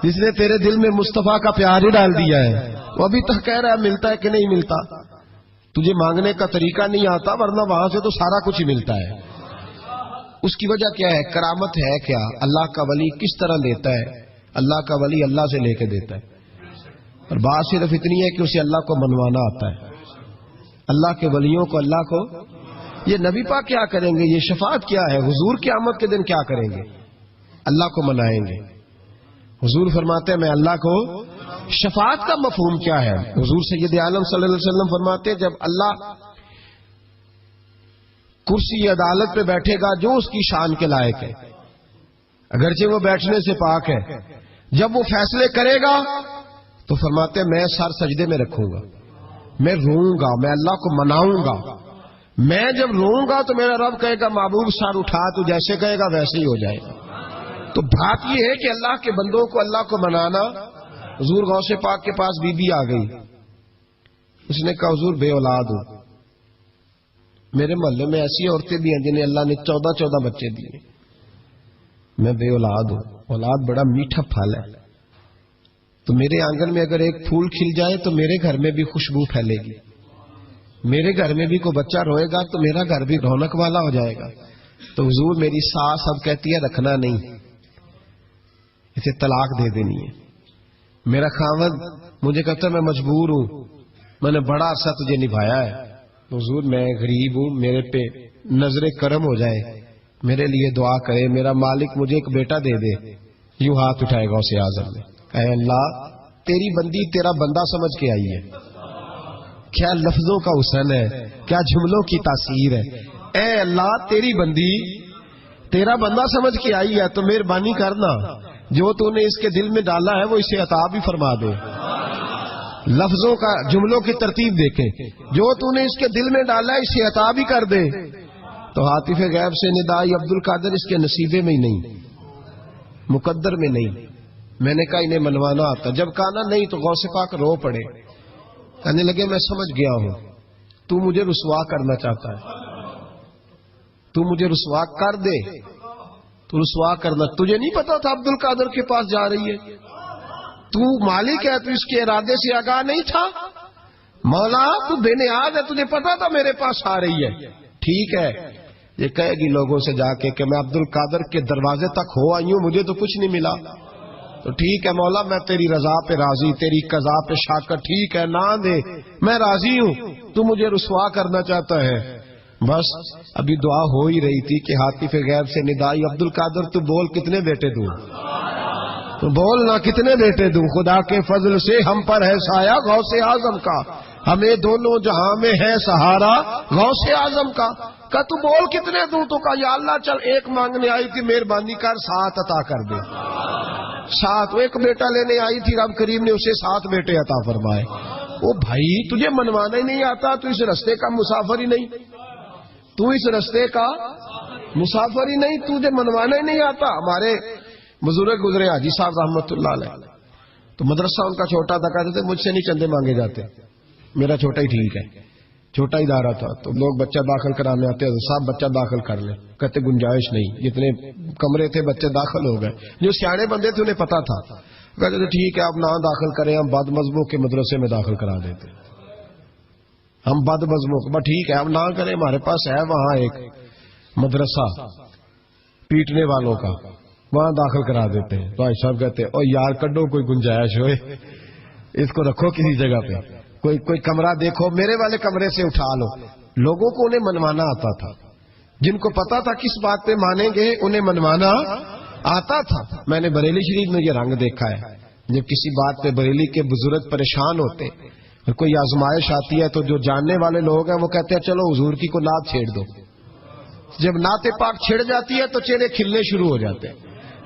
[SPEAKER 5] جس نے تیرے دل میں مصطفیٰ کا پیار ہی ڈال دیا ہے، وہ ابھی تک کہہ رہا ہے ملتا ہے کہ نہیں ملتا، تجھے مانگنے کا طریقہ نہیں آتا، ورنہ وہاں سے تو سارا کچھ ہی ملتا ہے۔ اس کی وجہ کیا ہے؟ کرامت ہے کیا؟ اللہ کا ولی کس طرح دیتا ہے؟ اللہ کا ولی اللہ سے لے کے دیتا ہے، اور بات صرف اتنی ہے کہ اسے اللہ کو منوانا آتا ہے۔ اللہ کے ولیوں کو، اللہ کو، یہ نبی پاک کیا کریں گے؟ یہ شفاعت کیا ہے؟ حضور قیامت کے دن کیا کریں گے؟ اللہ کو منائیں گے۔ حضور فرماتے ہیں میں اللہ کو، شفاعت کا مفہوم کیا ہے؟ حضور سید عالم صلی اللہ علیہ وسلم فرماتے ہیں جب اللہ کرسی عدالت پہ بیٹھے گا جو اس کی شان کے لائق ہے، اگرچہ وہ بیٹھنے سے پاک ہے، جب وہ فیصلے کرے گا تو فرماتے ہیں میں سر سجدے میں رکھوں گا، میں روؤں گا، میں اللہ کو مناؤں گا۔ میں جب روؤں گا تو میرا رب کہے گا محبوب سر اٹھا، تو جیسے کہے گا ویسے ہی ہو جائے گا۔ تو بات یہ ہے کہ اللہ کے بندوں کو اللہ کو منانا۔ حضور غوث پاک کے پاس بی بی آ گئی، اس نے کہا حضور بے اولاد ہوں، میرے محلے میں ایسی عورتیں بھی ہیں جنہیں اللہ نے 14 بچے دیے، میں بے اولاد ہوں، اولاد بڑا میٹھا پھل ہے، تو میرے آنگن میں اگر ایک پھول کھل جائے تو میرے گھر میں بھی خوشبو پھیلے گی، میرے گھر میں بھی کوئی بچہ روئے گا تو میرا گھر بھی رونق والا ہو جائے گا۔ تو حضور میری ساس اب کہتی ہے رکھنا نہیں، اسے طلاق دے دینی ہے۔ میرا خاوند مجھے کہتا ہے میں مجبور ہوں، میں نے بڑا عرصہ تجھے نبھایا ہے، حضور میں غریب ہوں، میرے پہ نظر کرم ہو جائے، میرے لیے دعا کرے، میرا مالک مجھے ایک بیٹا دے دے۔ یوں ہاتھ اٹھائے گا اسے اعظم نے، اے اللہ تیری بندی تیرا بندہ سمجھ کے آئی ہے، کیا لفظوں کا حسن ہے، کیا جملوں کی تاثیر ہے۔ اے اللہ تیری بندی تیرا بندہ سمجھ کے آئی ہے، تو مہربانی کرنا جو تو نے اس کے دل میں ڈالا ہے وہ اسے عطا بھی فرما دے۔ لفظوں کا، جملوں کی ترتیب دیکھیں، جو تو نے اس کے دل میں ڈالا ہے اسے عطا بھی کر دے۔ تو عاطف غیب سے ندائی عبد القادر اس کے نصیبے میں ہی نہیں، مقدر میں نہیں۔ میں نے کہا انہیں منوانا آتا، جب کہا نا نہیں تو غوث پاک رو پڑے، کہنے لگے میں سمجھ گیا ہوں تو مجھے رسوا کرنا چاہتا ہے، تو مجھے رسوا کر دے، تو رسوا کرنا، تجھے نہیں پتا تھا عبد القادر کے پاس جا رہی ہے، تو مالک ہے، تو اس کے ارادے سے آگاہ نہیں تھا، مولا تو بے نیاز ہے، تجھے پتا تھا میرے پاس آ رہی ہے، ٹھیک ہے، یہ کہے گی لوگوں سے جا کے کہ میں عبد القادر کے دروازے تک ہو آئی ہوں، مجھے تو کچھ نہیں ملا، تو ٹھیک ہے مولا میں تیری رضا پہ راضی، تیری قضا پہ شاکر، ٹھیک ہے نہ دے میں راضی ہوں، تو مجھے رسوا کرنا چاہتا ہے۔ بس ابھی دعا ہو ہی رہی تھی کہ عاطف غیب سے ندائی عبد القادر تو بول کتنے بیٹے دوں، تو بول نہ کتنے بیٹے دوں، خدا کے فضل سے ہم پر ہے سایہ غوث اعظم کا، ہمیں دونوں جہاں میں ہے سہارا غوث اعظم کا۔ کہ تو بول کتنے دوں، تو کہا یا اللہ چل ایک مانگنے آئی تھی، مہربانی کر 7 عطا کر دے۔ 7، ایک بیٹا لینے آئی تھی، رب کریم نے اسے 7 بیٹے عطا فرمائے۔ او بھائی تجھے منوانا ہی نہیں آتا، تو اس رستے کا مسافر ہی نہیں، تو اس رستے کا مسافر ہی نہیں، تجھے منوانا ہی نہیں آتا۔ ہمارے بزرگ گزرے حاجی صاحب رحمت اللہ علیہ، تو مدرسہ ان کا چھوٹا تھا، کہتے تھے مجھ سے نہیں چندے مانگے جاتے، میرا چھوٹا ہی ٹھیک ہے، چھوٹا ادارہ تھا، تو لوگ بچہ داخل کرانے آتے ہیں، صاحب بچہ داخل کر لیں، کہتے گنجائش نہیں، جتنے کمرے تھے بچے داخل ہو گئے، جو سیاڑے بندے تھے انہیں پتا تھا، کہتے تھے ٹھیک ہے آپ نہ داخل کریں، ہم بد مذہبوں کے مدرسے میں داخل کرا دیتے، ہم بد مذہبوں کو، ٹھیک ہے اب نہ کریں، ہمارے پاس ہے وہاں ایک مدرسہ پیٹنے والوں کا، وہاں داخل کرا دیتے ہیں۔ تو صاحب کہتے ہیں او یار کڈو کوئی گنجائش ہوئے، اس کو رکھو کسی جگہ پہ، کوئی کمرہ دیکھو، میرے والے کمرے سے اٹھا لو۔ لوگوں کو انہیں منوانا آتا تھا، جن کو پتا تھا کس بات پہ مانیں گے انہیں منوانا آتا تھا۔ میں نے بریلی شریف میں یہ رنگ دیکھا ہے، جب کسی بات پہ بریلی کے بزرگ پریشان ہوتے اور کوئی آزمائش آتی ہے تو جو جاننے والے لوگ ہیں وہ کہتے ہیں چلو حضور کی کو نعت چھیڑ دو، جب نعت پاک چھڑ جاتی ہے تو چہرے کھلنے شروع ہو جاتے ہیں،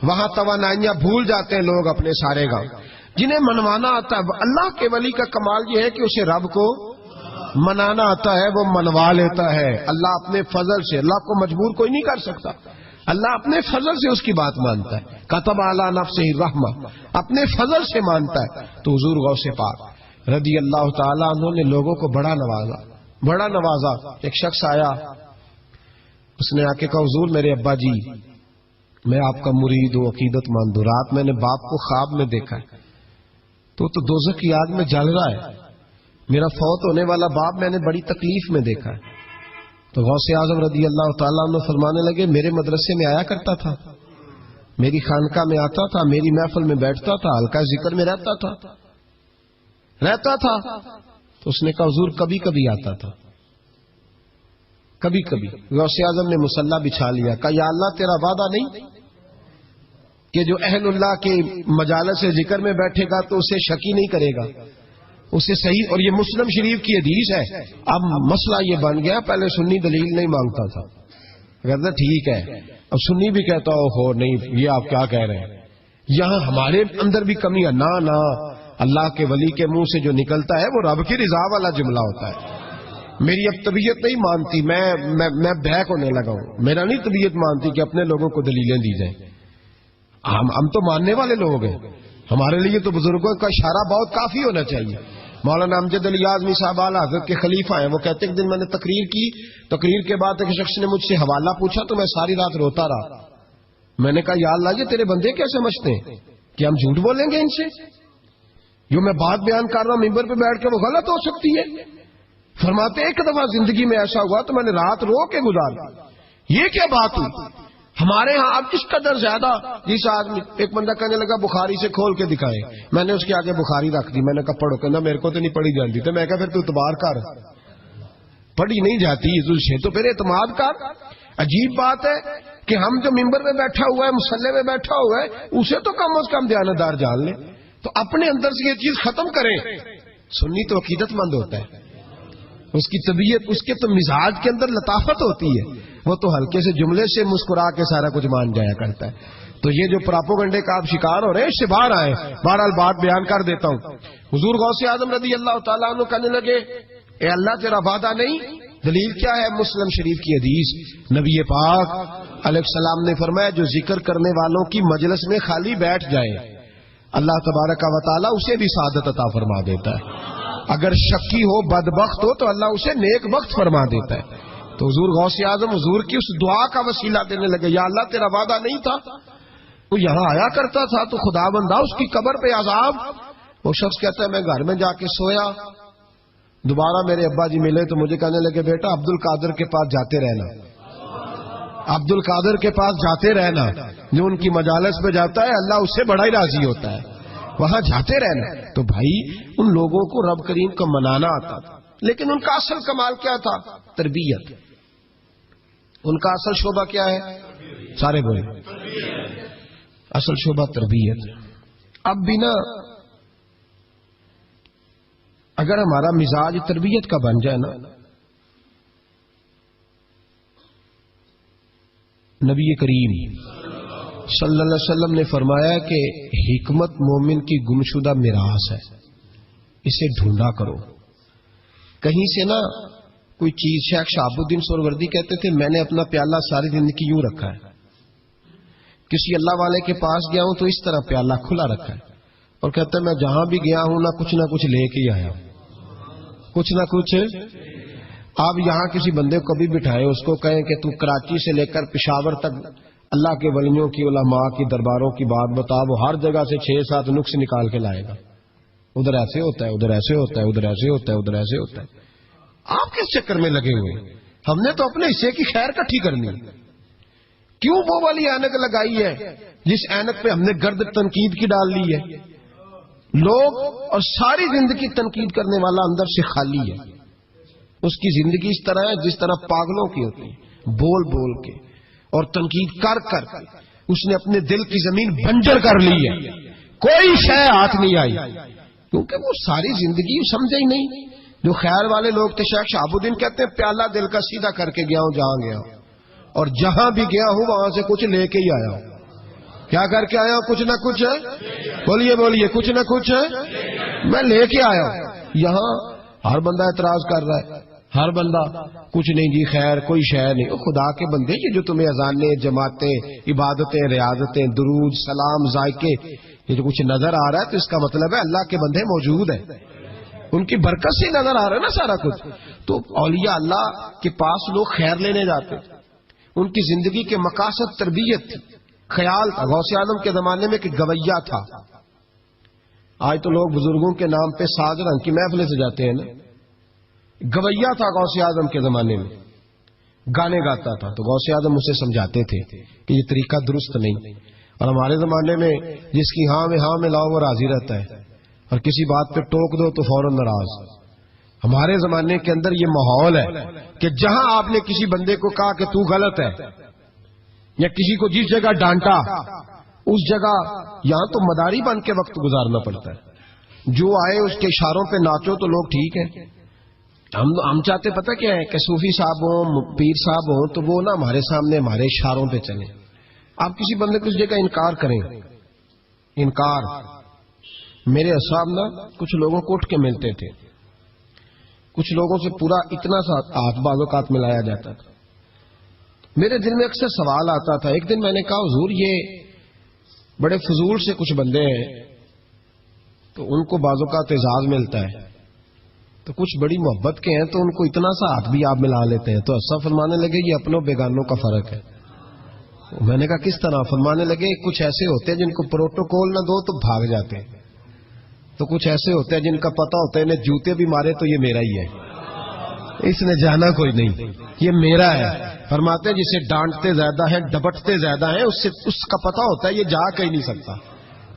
[SPEAKER 5] وہاں توانائیاں بھول جاتے ہیں لوگ اپنے سارے گاؤں. جنہیں منوانا آتا ہے، اللہ کے ولی کا کمال یہ ہے کہ اسے رب کو منانا آتا ہے، وہ منوا لیتا ہے. اللہ اپنے فضل سے، اللہ کو مجبور کوئی نہیں کر سکتا، اللہ اپنے فضل سے اس کی بات مانتا ہے. کتب علی نفسہ الرحمہ، اپنے فضل سے مانتا ہے. تو حضور غوث پاک رضی اللہ تعالیٰ عنہ نے لوگوں کو بڑا نوازا. ایک شخص آیا، اس نے آ کے کہا حضور میرے ابا جی میں آپ کا مرید ہوں، عقیدت مند ہوں، رات میں نے باپ کو خواب میں دیکھا ہے تو دوزخ کی آگ میں جل رہا ہے، میرا فوت ہونے والا باپ میں نے بڑی تکلیف میں دیکھا ہے. تو غوث اعظم رضی اللہ تعالیٰ عنہ فرمانے لگے میرے مدرسے میں آیا کرتا تھا، میری خانقاہ میں آتا تھا، میری محفل میں بیٹھتا تھا، حلقہ ذکر میں رہتا تھا. تو اس نے کہا حضور کبھی کبھی آتا تھا، کبھی کبھی. غوث اعظم نے مصلی بچھا لیا، کہا یا اللہ تیرا وعدہ نہیں کہ جو اہل اللہ کے مجالس ذکر میں بیٹھے گا تو اسے شکی نہیں کرے گا، اسے صحیح. اور یہ مسلم شریف کی حدیث ہے. اب مسئلہ یہ بن گیا، پہلے سنی دلیل نہیں مانگتا تھا، کہتا ٹھیک ہے. اب سنی بھی کہتا ہو نہیں یہ آپ کیا کہہ رہے ہیں، یہاں ہمارے اندر بھی کمی ہے. نہ اللہ کے ولی کے منہ سے جو نکلتا ہے وہ رب کی رضا والا جملہ ہوتا ہے. میری اب طبیعت نہیں مانتی، میں بہک ہونے لگا ہوں، میرا نہیں طبیعت مانتی کہ اپنے لوگوں کو دلیلیں دی جائیں. ہم تو ماننے والے لوگ ہیں، ہمارے لیے تو بزرگوں کا اشارہ بہت کافی ہونا چاہیے. مولانا امجد علی اعظمی صاحب اعلیٰ حضرت کے خلیفہ ہیں، وہ کہتے ہیں کہ دن میں نے تقریر کی، تقریر کے بعد ایک شخص نے مجھ سے حوالہ پوچھا تو میں ساری رات روتا رہا. میں نے کہا یا اللہ یہ تیرے بندے کیا سمجھتے ہیں کہ ہم جھوٹ بولیں گے ان سے؟ جو میں بات بیان کر رہا ہوں ممبر پہ بیٹھ کے وہ غلط ہو سکتی ہے. فرماتے ایک دفعہ زندگی میں ایسا ہوا تو میں نے رات رو کے گزار دی. یہ کیا بات ہوئی؟ ہمارے ہاں اب اس قدر زیادہ جس آدمی، ایک بندہ کہنے لگا بخاری سے کھول کے دکھائے، میں نے اس کے آگے بخاری رکھ دی، میں نے کہا پڑھو، کہنا میرے کو تو نہیں پڑھی جاتی. تو میں کہا پھر تو اعتبار کر، پڑھی نہیں جاتی تو پھر اعتماد کر. عجیب بات ہے کہ ہم جو ممبر میں بیٹھا ہوا ہے، مصلی میں بیٹھا ہوا ہے، اسے تو کم از کم دیانتدار جان لے. تو اپنے اندر سے یہ چیز ختم کریں. سنی تو عقیدت مند ہوتا ہے، اس کی طبیعت، اس کے تو مزاج کے اندر لطافت ہوتی ہے، وہ تو ہلکے سے جملے سے مسکرا کے سارا کچھ مان جایا کرتا ہے. تو یہ جو پراپوگنڈے کا آپ شکار ہو رہے ہیں اس سے باہر آئے. بہرحال بات بیان کر دیتا ہوں. حضور غوث اعظم رضی اللہ تعالیٰ عنہ کہنے لگے اے اللہ تیرا وعدہ نہیں؟ دلیل کیا ہے؟ مسلم شریف کی حدیث، نبی پاک علیہ السلام نے فرمایا جو ذکر کرنے والوں کی مجلس میں خالی بیٹھ جائے اللہ تبارک و تعالیٰ اسے بھی سعادت عطا فرما دیتا ہے. اگر شکی ہو، بدبخت ہو تو اللہ اسے نیک بخت فرما دیتا ہے. تو حضور غوث اعظم حضور کی اس دعا کا وسیلہ دینے لگے یا اللہ تیرا وعدہ نہیں تھا؟ وہ یہاں آیا کرتا تھا تو خدا بندہ اس کی قبر پہ عذاب. وہ شخص کہتا ہے میں گھر میں جا کے سویا، دوبارہ میرے ابا جی ملے تو مجھے کہنے لگے بیٹا عبد القادر کے پاس جاتے رہنا، عبد القادر کے پاس جاتے رہنا، جو ان کی مجالس پہ جاتا ہے اللہ اس سے بڑا ہی راضی ہوتا ہے، وہاں جاتے رہنا. تو بھائی ان لوگوں کو رب کریم کو منانا آتا تھا، لیکن ان کا اصل کمال کیا تھا؟ تربیت. ان کا اصل شعبہ کیا ہے؟ سارے بولے اصل شعبہ تربیت. اب بھی نا اگر ہمارا مزاج تربیت کا بن جائے نا، نبی کریم صلی اللہ علیہ وسلم نے فرمایا کہ حکمت مومن کی گمشدہ میراث ہے، اسے ڈھونڈا کرو. کہیں سے نا کوئی چیز، شیخ شہاب الدین سہروردی کہتے تھے میں نے اپنا پیالہ ساری زندگی یوں رکھا ہے، کسی اللہ والے کے پاس گیا ہوں تو اس طرح پیالہ کھلا رکھا ہے، اور کہتا ہے میں جہاں بھی گیا ہوں نہ کچھ لے کے ہی آیا ہوں، کچھ نہ کچھ. آپ یہاں کسی بندے کو کبھی بٹھائے، اس کو کہیں کہ تو کراچی سے لے کر پشاور تک اللہ کے ولیوں کی، علماء کی درباروں کی بات بتا، وہ ہر جگہ سے 6-7 نقص نکال کے لائے گا. ادھر ایسے ہوتا ہے، ادھر ایسے ہوتا ہے، ادھر ایسے ہوتا ہے، ادھر ایسے ہوتا ہے. آپ کس چکر میں لگے ہوئے؟ ہم نے تو اپنے حصے کی خیر کٹھی کرنی. کیوں وہ والی اینک لگائی ہے جس اینک پہ ہم نے گرد تنقید کی ڈال لی ہے؟ لوگ اور ساری زندگی تنقید کرنے والا اندر سے خالی ہے. اس کی زندگی اس طرح ہے جس طرح پاگلوں کی ہوتی ہے، بول بول کے اور تنقید کر کر اس نے اپنے دل کی زمین بنجر کر لی ہے، کوئی شے ہاتھ نہیں آئی، کیونکہ وہ ساری زندگی سمجھے ہی نہیں. جو خیر والے لوگ تھے، شیخ شہاب الدین کہتے ہیں پیالہ دل کا سیدھا کر کے گیا ہوں جہاں گیا ہوں، اور جہاں بھی گیا ہوں وہاں سے کچھ لے کے ہی آیا ہوں. کیا کر کے آیا ہوں؟ کچھ نہ کچھ. بولیے بولیے, کچھ نہ کچھ میں لے کے آیا ہوں. یہاں ہر بندہ اعتراض کر رہا ہے, ہر بندہ کچھ نہیں جی, خیر کوئی شے نہیں. او خدا کے بندے, یہ جو تمہیں اذانیں, جماعتیں, عبادتیں, ریاضتیں, درود, سلام, ذائقے, یہ جو کچھ نظر آ رہا ہے تو اس کا مطلب ہے اللہ کے بندے موجود ہیں, ان کی برکت سے نظر آ رہا ہے نا سارا کچھ. تو اولیاء اللہ کے پاس لوگ خیر لینے جاتے, ان کی زندگی کے مقاصد تربیت تھی, خیال تھا. غوث اعظم کے زمانے میں کہ گویا تھا. آج تو لوگ بزرگوں کے نام پہ ساز رنگ کی محفلیں سجاتے ہیں نا. گویا تھا غوث اعظم کے زمانے میں, گانے گاتا تھا. تو غوث اعظم اسے سمجھاتے تھے کہ یہ طریقہ درست نہیں. اور ہمارے زمانے میں جس کی ہاں میں ہاں میں لاؤ وہ راضی رہتا ہے, اور کسی بات پہ ٹوک دو تو فوراً ناراض. ہمارے زمانے کے اندر یہ ماحول ہے کہ جہاں آپ نے کسی بندے کو کہا کہ تو غلط ہے, یا کسی کو جس جگہ ڈانٹا اس جگہ یہاں تو مداری بن کے وقت گزارنا پڑتا ہے. جو آئے اس کے اشاروں پہ ناچو تو لوگ ٹھیک ہے. ہم چاہتے پتہ کیا ہے کہ صوفی صاحب ہوں, پیر صاحب ہوں, تو وہ نا ہمارے سامنے ہمارے اشاروں پہ چلیں. آپ کسی بندے کو اس جگہ انکار کریں, انکار. میرے اصحاب نا کچھ لوگوں کو اٹھ کے ملتے تھے, کچھ لوگوں سے پورا اتنا سا ہاتھ بعض اوقات ملایا جاتا تھا. میرے دل میں اکثر سوال آتا تھا. ایک دن میں نے کہا حضور یہ بڑے فضول سے کچھ بندے ہیں, تو ان کو بعض اوقات اعزاز ملتا ہے, تو کچھ بڑی محبت کے ہیں تو ان کو اتنا سا ہاتھ بھی آپ ملا لیتے ہیں. تو ایسا فرمانے لگے یہ اپنوں بیگانوں کا فرق ہے. میں نے کہا کس طرح؟ فرمانے لگے کچھ ایسے ہوتے ہیں جن کو پروٹوکول نہ دو تو بھاگ جاتے ہیں, تو کچھ ایسے ہوتے ہیں جن کا پتہ ہوتا ہے انہیں جوتے بھی مارے تو یہ میرا ہی ہے, اس نے جانا کوئی نہیں, یہ میرا ہے. فرماتے ہیں جسے ڈانٹتے زیادہ ہیں ڈبٹتے زیادہ ہیں, اس کا پتہ ہوتا ہے یہ جا کہیں نہیں سکتا,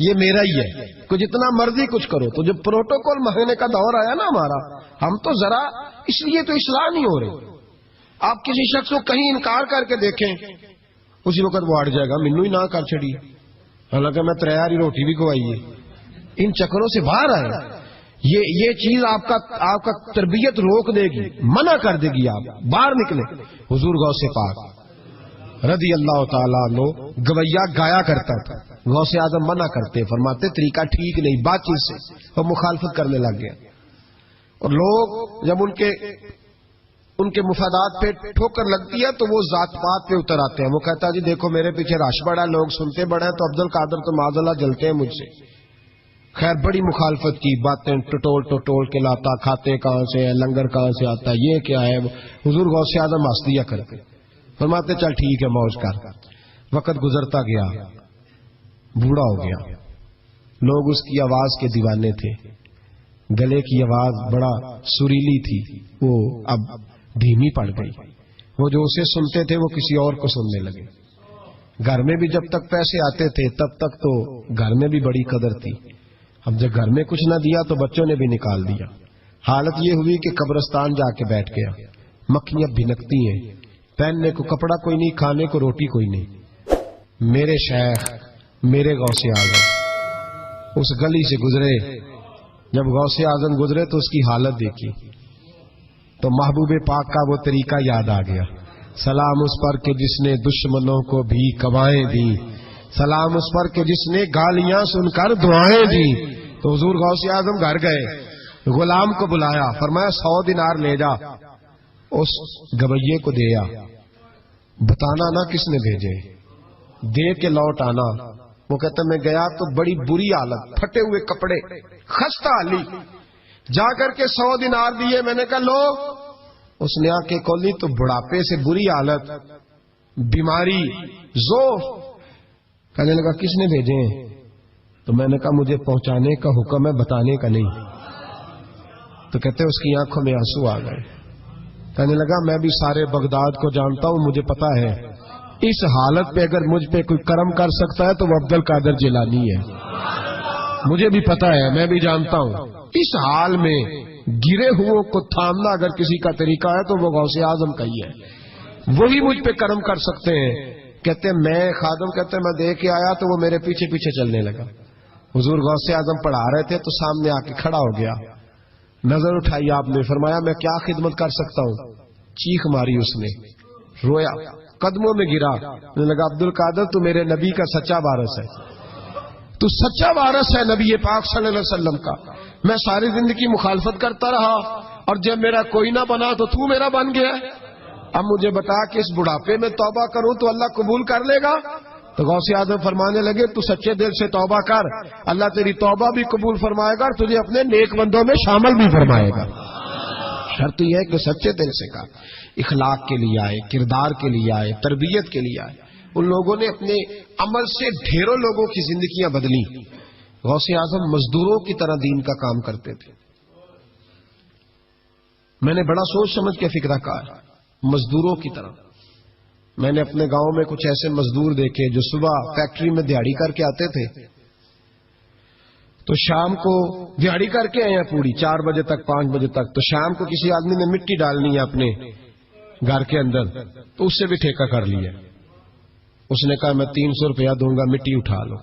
[SPEAKER 5] یہ میرا ہی ہے. کوئی جتنا مرضی کچھ کرو. تو جب پروٹوکول مانگنے کا دور آیا نا ہمارا, ہم تو ذرا اس لیے تو اصلاح نہیں ہو رہی. آپ کسی شخص کو کہیں انکار کر کے دیکھیں, اسی وقت وہ اڑ جائے گا, مینو ہی نہ کر چڑی, حالانکہ میں تریاری روٹی بھی کھوائی ہے. ان چکروں سے باہر آئے. یہ چیز آپ کا تربیت روک دے گی, منع کر دے گی, آپ باہر نکلے. حضور غوث پاک رضی اللہ تعالیٰ عنہ گویا گایا کرتا تھا, غوث اعظم منع کرتے, فرماتے طریقہ ٹھیک نہیں, بات چیز سے وہ مخالفت کرنے لگ گیا. اور لوگ جب ان کے مفادات پہ ٹھوکر لگتی ہے تو وہ ذات پات پہ اتر آتے ہیں. وہ کہتا ہے جی دیکھو میرے پیچھے رش بڑا, لوگ سنتے بڑے ہیں, تو عبد القادر تو معاذ اللہ جلتے ہیں مجھ سے. خیر بڑی مخالفت کی, باتیں ٹٹول کے لاتا, کھاتے کہاں سے ہے, لنگر کہاں سے آتا ہے, یہ کیا ہے. حضور غوث اعظم ہنس دیا کرتے, فرماتے چل ٹھیک ہے موج کر. وقت گزرتا گیا, بوڑھا ہو گیا, لوگ اس کی آواز کے دیوانے تھے. گلے کی آواز بڑا سریلی تھی, وہ اب دھیمی پڑ گئی. وہ جو اسے سنتے تھے وہ کسی اور کو سننے لگے. گھر میں بھی جب تک پیسے آتے تھے تب تک تو گھر میں بھی بڑی قدر تھی. اب جب گھر میں کچھ نہ دیا تو بچوں نے بھی نکال دیا. حالت یہ ہوئی کہ قبرستان جا کے بیٹھ گیا. مکھیاں بھنکتی ہیں, پہننے کو کپڑا کوئی نہیں, کھانے کو روٹی کوئی نہیں. میرے شیخ میرے غوث اعظم اس گلی سے گزرے. جب غوث اعظم گزرے تو اس کی حالت دیکھی تو محبوب پاک کا وہ طریقہ یاد آ گیا. سلام اس پر کہ جس نے دشمنوں کو بھی کوائیں دی, سلام اس پر کہ جس نے گالیاں سن کر دعائیں دی. تو حضور غوث اعظم گھر گئے, غلام کو بلایا, فرمایا 100 دینار لے جا, اس گویے کو دیا, بتانا نہ کس نے بھیجے, دے کے لوٹ آنا. وہ کہتا میں گیا تو بڑی بری حالت, پھٹے ہوئے کپڑے, خستہ حالی. جا کر کے 100 دینار دیے. میں نے کہا لو. اس نے آ کے کھولی تو بڑھاپے سے بری حالت, بیماری, ذوف. کہنے لگا کس نے بھیجے ہیں؟ تو میں نے کہا مجھے پہنچانے کا حکم ہے, بتانے کا نہیں. تو کہتے اس کی آنکھوں میں آنسو آ گئے. کہنے لگا میں بھی سارے بغداد کو جانتا ہوں, مجھے پتا ہے اس حالت پہ اگر مجھ پہ کوئی کرم کر سکتا ہے تو وہ عبد القادر جیلانی ہے. مجھے بھی پتا ہے, میں بھی جانتا ہوں. اس حال میں گرے ہوئوں کو تھامنا اگر کسی کا طریقہ ہے تو وہ غوث اعظم کا ہی ہے, وہی مجھ پہ کرم کر سکتے ہیں. کہتے میں خادم کہتے میں دے کے آیا تو وہ میرے پیچھے پیچھے چلنے لگا. حضور غوث اعظم پڑھا رہے تھے تو سامنے آ کے کھڑا ہو گیا, نظر اٹھائی آپ نے, فرمایا میں کیا خدمت کر سکتا ہوں. چیخ ماری اس نے, رویا. قدموں میں گرا. مجھے لگا عبد القادر تو میرے نبی کا سچا وارث ہے, تو سچا وارث ہے نبی پاک صلی اللہ علیہ وسلم کا. میں ساری زندگی مخالفت کرتا رہا اور جب میرا کوئی نہ بنا تو میرا بن گیا. اب مجھے بتا کہ اس بڑھاپے میں توبہ کروں تو اللہ قبول کر لے گا؟ تو غوث اعظم فرمانے لگے تو سچے دل سے توبہ کر, اللہ تیری توبہ بھی قبول فرمائے گا اور تجھے اپنے نیک بندوں میں شامل بھی فرمائے گا. شرط یہ ہے کہ سچے دل سے کا اخلاق کے لیے آئے, کردار کے لیے آئے, تربیت کے لیے آئے. ان لوگوں نے اپنے عمل سے ڈھیروں لوگوں کی زندگیاں بدلی. غوث اعظم مزدوروں کی طرح دین کا کام کرتے تھے. میں نے بڑا سوچ سمجھ کے فکرہ کہا, مزدوروں کی طرح. میں نے اپنے گاؤں میں کچھ ایسے مزدور دیکھے جو صبح فیکٹری میں دیہڑی کر کے آتے تھے تو شام کو دیہڑی کر کے آئے ہیں پوری 4 بجے تک 5 بجے تک, تو شام کو کسی آدمی نے مٹی ڈالنی ہے اپنے گھر کے اندر تو اس سے بھی ٹھیکہ کر لیا. اس نے کہا میں 300 روپیہ دوں گا, مٹی اٹھا لو.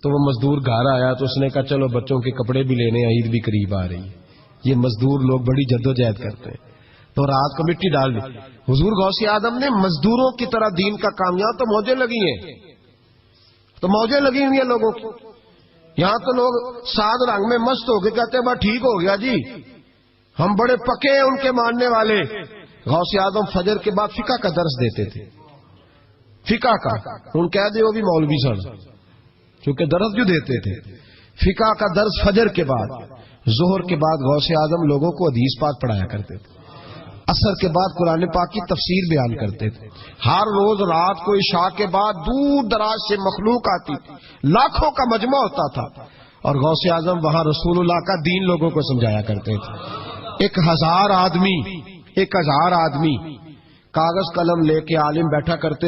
[SPEAKER 5] تو وہ مزدور گھر آیا تو اس نے کہا چلو بچوں کے کپڑے بھی لینے, عید بھی قریب آ رہی ہے. یہ مزدور لوگ بڑی جدوجہد کرتے ہیں, تو رات کو مٹی ڈال دی. حضور غوث اعظم نے مزدوروں کی طرح دین کا کام, یہاں تو موجیں لگی ہیں, تو موجیں لگی ہوئی ہیں لوگوں کی. یہاں تو لوگ سات رنگ میں مست ہو کے کہتے ہیں بس ٹھیک ہو گیا جی, ہم بڑے پکے ہیں ان کے ماننے والے. غوث اعظم فجر کے بعد فقہ کا درس دیتے تھے, فقہ کا. ان کہہ دے وہ بھی مولوی سن, کیونکہ درس جو دیتے تھے. فقہ کا درس فجر کے بعد. ظہر کے بعد غوث اعظم لوگوں کو حدیث پاک پڑھایا کرتے تھے. عصر کے بعد قرآن پاک کی تفسیر بیان کرتے تھے. ہر روز رات کو عشاء کے بعد دور دراز سے مخلوق آتی تھی, لاکھوں کا مجمع ہوتا تھا, اور غوث اعظم وہاں رسول اللہ کا دین لوگوں کو سمجھایا کرتے تھے. 1000 آدمی کاغذ قلم لے کے عالم بیٹھا کرتے